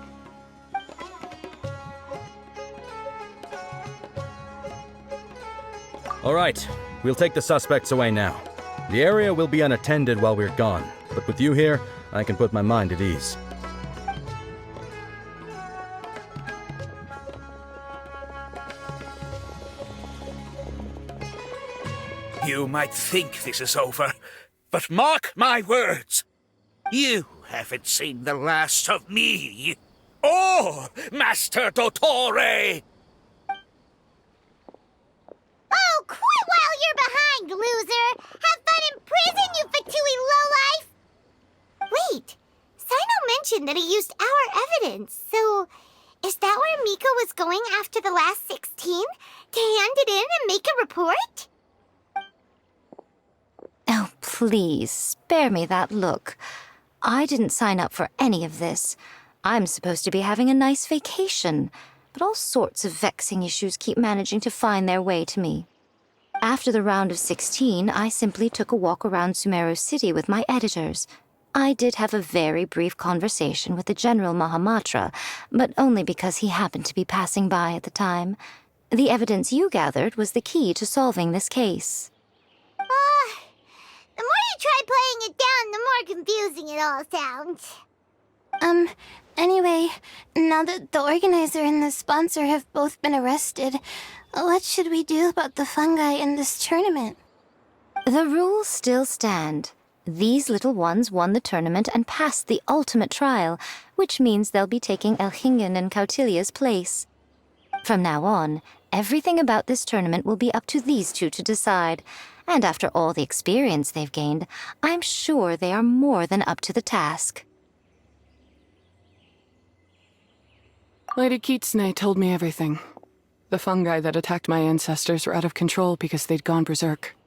All right, we'll take the suspects away now. The area will be unattended while we're gone, but with you here, I can put my mind at ease. You might think this is over, but mark my words. You haven't seen the last of me, or Master Dottore. Oh, quit while you're behind, loser! Have fun in prison, you Fatui lowlife! Wait, Sino mentioned that he used our evidence, so is that where Miko was going after the last 16? To hand it in and make a report? Oh, please, spare me that look. I didn't sign up for any of this. I'm supposed to be having a nice vacation, but all sorts of vexing issues keep managing to find their way to me. After the round of 16, I simply took a walk around Sumeru City with my editors. I did have a very brief conversation with the General Mahamatra, but only because he happened to be passing by at the time. The evidence you gathered was the key to solving this case. The more you try playing it down, the more confusing it all sounds. Anyway, now that the organizer and the sponsor have both been arrested, what should we do about the fungi in this tournament? The rules still stand. These little ones won the tournament and passed the ultimate trial, which means they'll be taking Elhingen and Cautilia's place. From now on, everything about this tournament will be up to these two to decide. And after all the experience they've gained, I'm sure they are more than up to the task. Lady Kitsune told me everything. The fungi that attacked my ancestors were out of control because they'd gone berserk.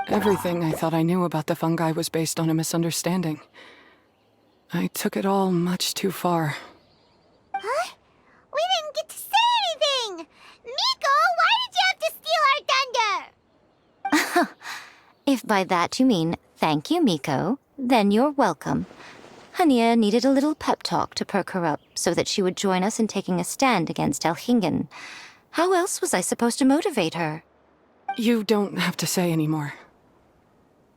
Everything I thought I knew about the fungi was based on a misunderstanding. I took it all much too far. Huh? We didn't get to say anything! Miko, why did you have to steal our thunder? If by that you mean thank you, Miko, then you're welcome. Hania needed a little pep talk to perk her up so that she would join us in taking a stand against Elhingen. How else was I supposed to motivate her? You don't have to say anymore.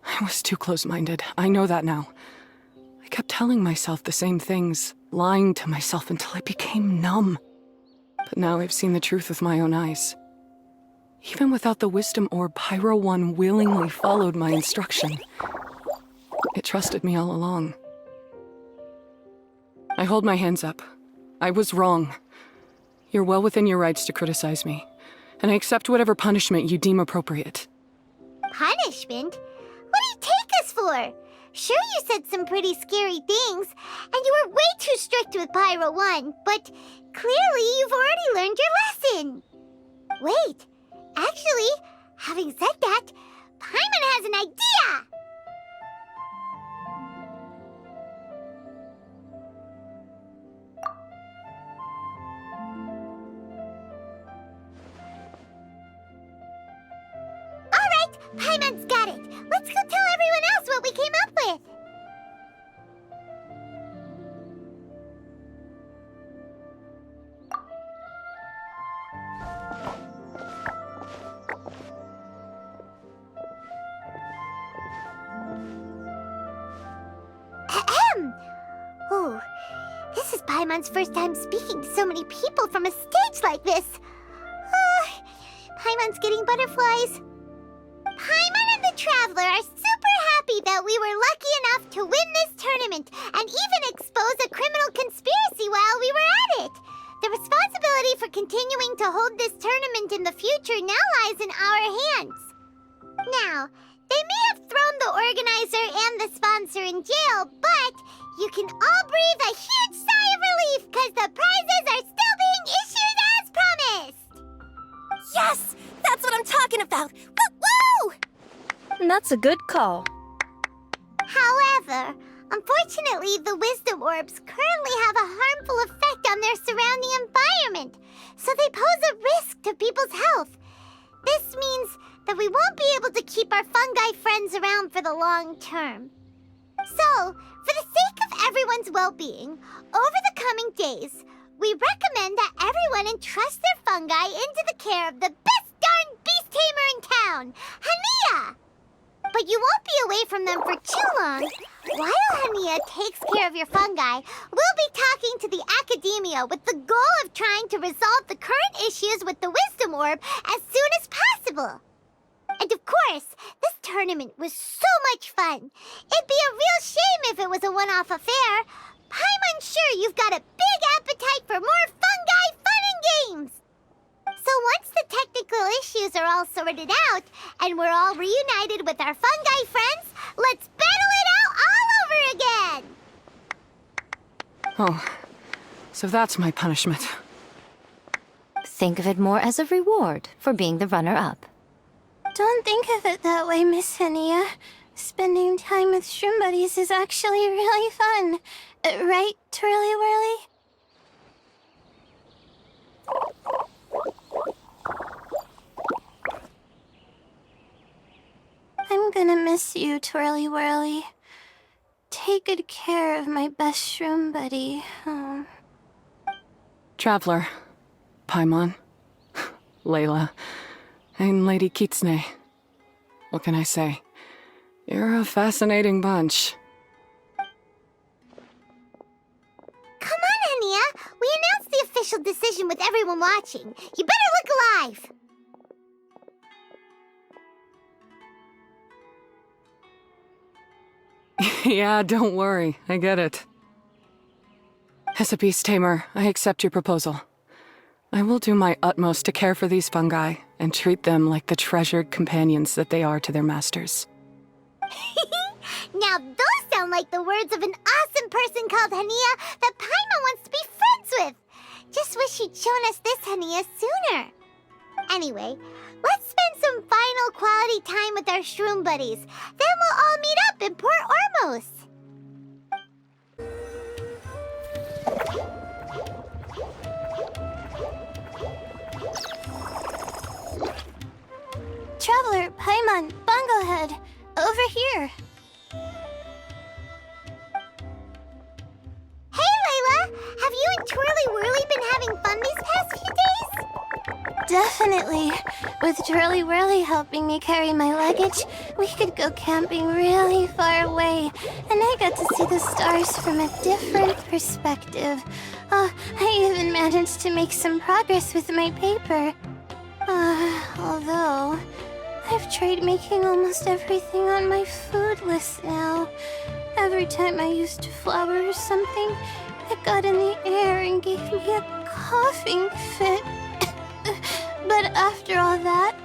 I was too close-minded. I know that now. I kept telling myself the same things, lying to myself until I became numb. But now I've seen the truth with my own eyes. Even without the wisdom orb, Pyro 1 willingly followed my instruction. It trusted me all along. I hold my hands up. I was wrong. You're well within your rights to criticize me, and I accept whatever punishment you deem appropriate. Punishment? What do you take us for? Sure, you said some pretty scary things, and you were way too strict with Pyro 1, but clearly you've already learned your lesson. Wait, actually, having said that, Paimon has an idea! Alright, Paimon's got it. Let's go tell everyone else what we came up with. Ahem. Oh, this is Paimon's first time speaking to so many people from a stage like this. Paimon's getting butterflies. Paimon and the Traveler are super happy that we were lucky enough to win this tournament and even expose a criminal conspiracy while we were at it. The responsibility for continuing to hold this tournament in the future now lies in our hands. Now, they may have thrown the organizer and the sponsor in jail, but you can all breathe a huge sigh of relief because the prizes are still being issued as promised. Yes! That's what I'm talking about! Woo-woo! That's a good call. However, unfortunately, the wisdom orbs currently have a harmful effect on their surrounding environment, so they pose a risk to people's health. This means that we won't be able to keep our fungi friends around for the long term. So, for the sake of everyone's well-being, over the coming days, we recommend that everyone entrust their fungi into the care of the best darn beast tamer in town, Hania! But you won't be away from them for too long. While Hania takes care of your fungi, we'll be talking to the academia with the goal of trying to resolve the current issues with the wisdom orb as soon as possible. And of course, this tournament was so much fun. It'd be a real shame if it was a one-off affair. I'm sure you've got a big appetite for more fungi fun and games. So once the technical issues are all sorted out, and we're all reunited with our fungi friends, let's battle it out all over again! Oh, so that's my punishment. Think of it more as a reward for being the runner-up. Don't think of it that way, Miss Hania. Spending time with shroom buddies is actually really fun. Right, Twirly Whirly? I'm gonna miss you, Twirly Whirly. Take good care of my best shroom buddy. Oh. Traveler, Paimon, Layla, and Lady Kitsune. What can I say? You're a fascinating bunch. We announced the official decision with everyone watching. You better look alive! Yeah, don't worry. I get it. As a beast tamer, I accept your proposal. I will do my utmost to care for these fungi and treat them like the treasured companions that they are to their masters. Now those sound like the words of an awesome person called Hania that Paimon wants to be friends with. Just wish she'd shown us this Hania sooner. Anyway, let's spend some final quality time with our shroom buddies. Then we'll all meet up in Port Ormos. Traveler, Paimon, Bunglehead, over here. Hey, Layla! Have you and Twirly Whirly been having fun these past few days? Definitely. With Twirly Whirly helping me carry my luggage, we could go camping really far away, and I got to see the stars from a different perspective. Oh, I even managed to make some progress with my paper. Although, I've tried making almost everything on my food list now. Every time I used a flower or something, it got in the air and gave me a coughing fit. But after all that,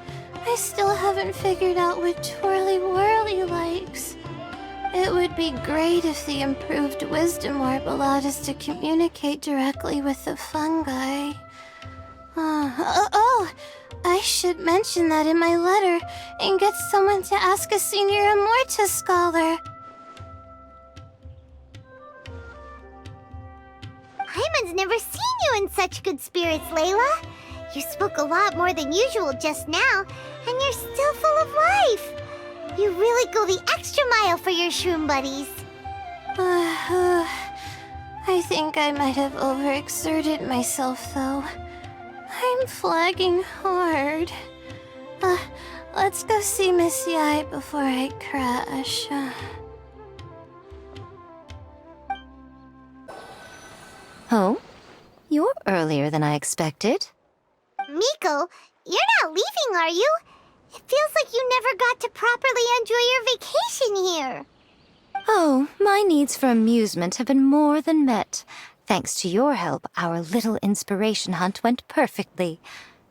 I still haven't figured out what Twirly Whirly likes. It would be great if the improved wisdom orb allowed us to communicate directly with the fungi. I should mention that in my letter and get someone to ask a senior Amorta scholar. Paimon's never seen you in such good spirits, Layla. You spoke a lot more than usual just now, and you're still full of life. You really go the extra mile for your shroom buddies. I think I might have overexerted myself, though. I'm flagging hard. Let's go see Miss Yai before I crash. Oh? You're earlier than I expected. Miko, you're not leaving, are you? It feels like you never got to properly enjoy your vacation here. Oh, my needs for amusement have been more than met. Thanks to your help, our little inspiration hunt went perfectly.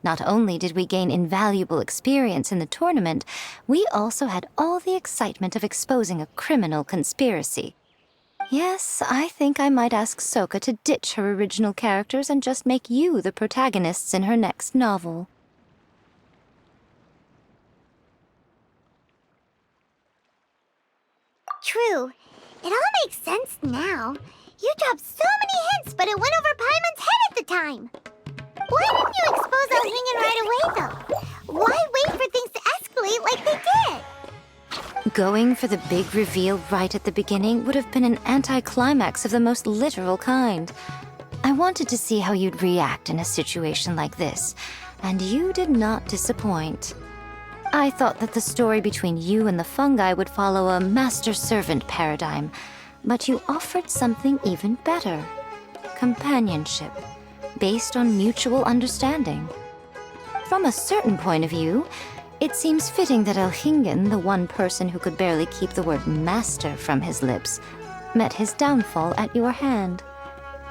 Not only did we gain invaluable experience in the tournament, we also had all the excitement of exposing a criminal conspiracy. Yes, I think I might ask Soka to ditch her original characters and just make you the protagonists in her next novel. True. It all makes sense now. You dropped so many hints, but it went over Paimon's head at the time. Why didn't you expose Elhingen right away, though? Why wait for things to escalate like they did? Going for the big reveal right at the beginning would have been an anticlimax of the most literal kind. I wanted to see how you'd react in a situation like this, and you did not disappoint. I thought that the story between you and the fungi would follow a master-servant paradigm, but you offered something even better. Companionship, based on mutual understanding. From a certain point of view, it seems fitting that Elhingen, the one person who could barely keep the word master from his lips, met his downfall at your hand.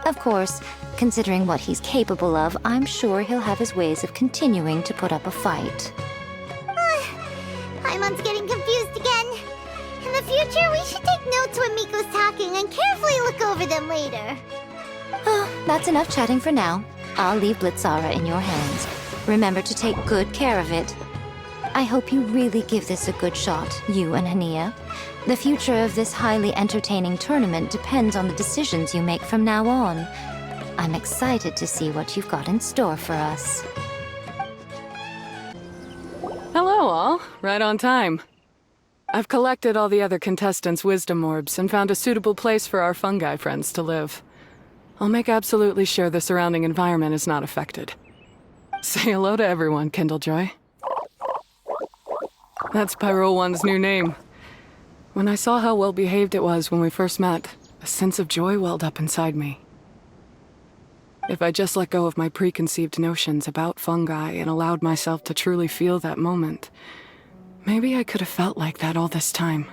Of course, considering what he's capable of, I'm sure he'll have his ways of continuing to put up a fight. Paimon's getting confused again. In the future, we should take notes when Miko's talking and carefully look over them later. Oh, that's enough chatting for now. I'll leave Blitzara in your hands. Remember to take good care of it. I hope you really give this a good shot, you and Hania. The future of this highly entertaining tournament depends on the decisions you make from now on. I'm excited to see what you've got in store for us. Hello, all. Right on time. I've collected all the other contestants' wisdom orbs and found a suitable place for our fungi friends to live. I'll make absolutely sure the surrounding environment is not affected. Say hello to everyone, Kindlejoy. That's Pyro One's new name. When I saw how well behaved it was when we first met, a sense of joy welled up inside me. If I just let go of my preconceived notions about fungi and allowed myself to truly feel that moment, maybe I could have felt like that all this time.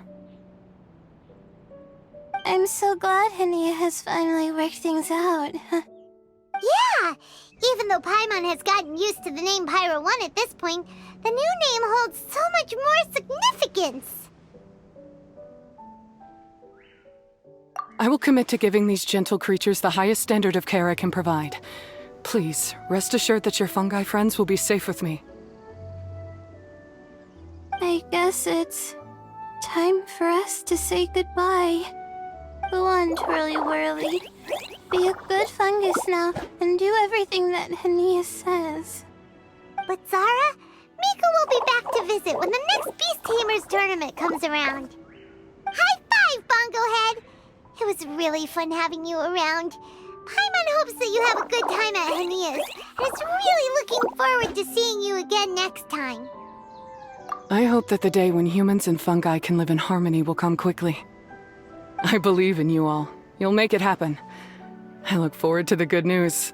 I'm so glad Hania has finally worked things out. Yeah! Even though Paimon has gotten used to the name Pyro 1 at this point, the new name holds so much more significance! I will commit to giving these gentle creatures the highest standard of care I can provide. Please, rest assured that your fungi friends will be safe with me. I guess it's time for us to say goodbye. Go on, Twirly Whirly. Be a good fungus now, and do everything that Hania says. But Zara, Mika will be back to visit when the next Beast Tamers tournament comes around. High five, Bongo Head! It was really fun having you around. Paimon hopes that you have a good time at Hania's, and is really looking forward to seeing you again next time. I hope that the day when humans and fungi can live in harmony will come quickly. I believe in you all. You'll make it happen. I look forward to the good news.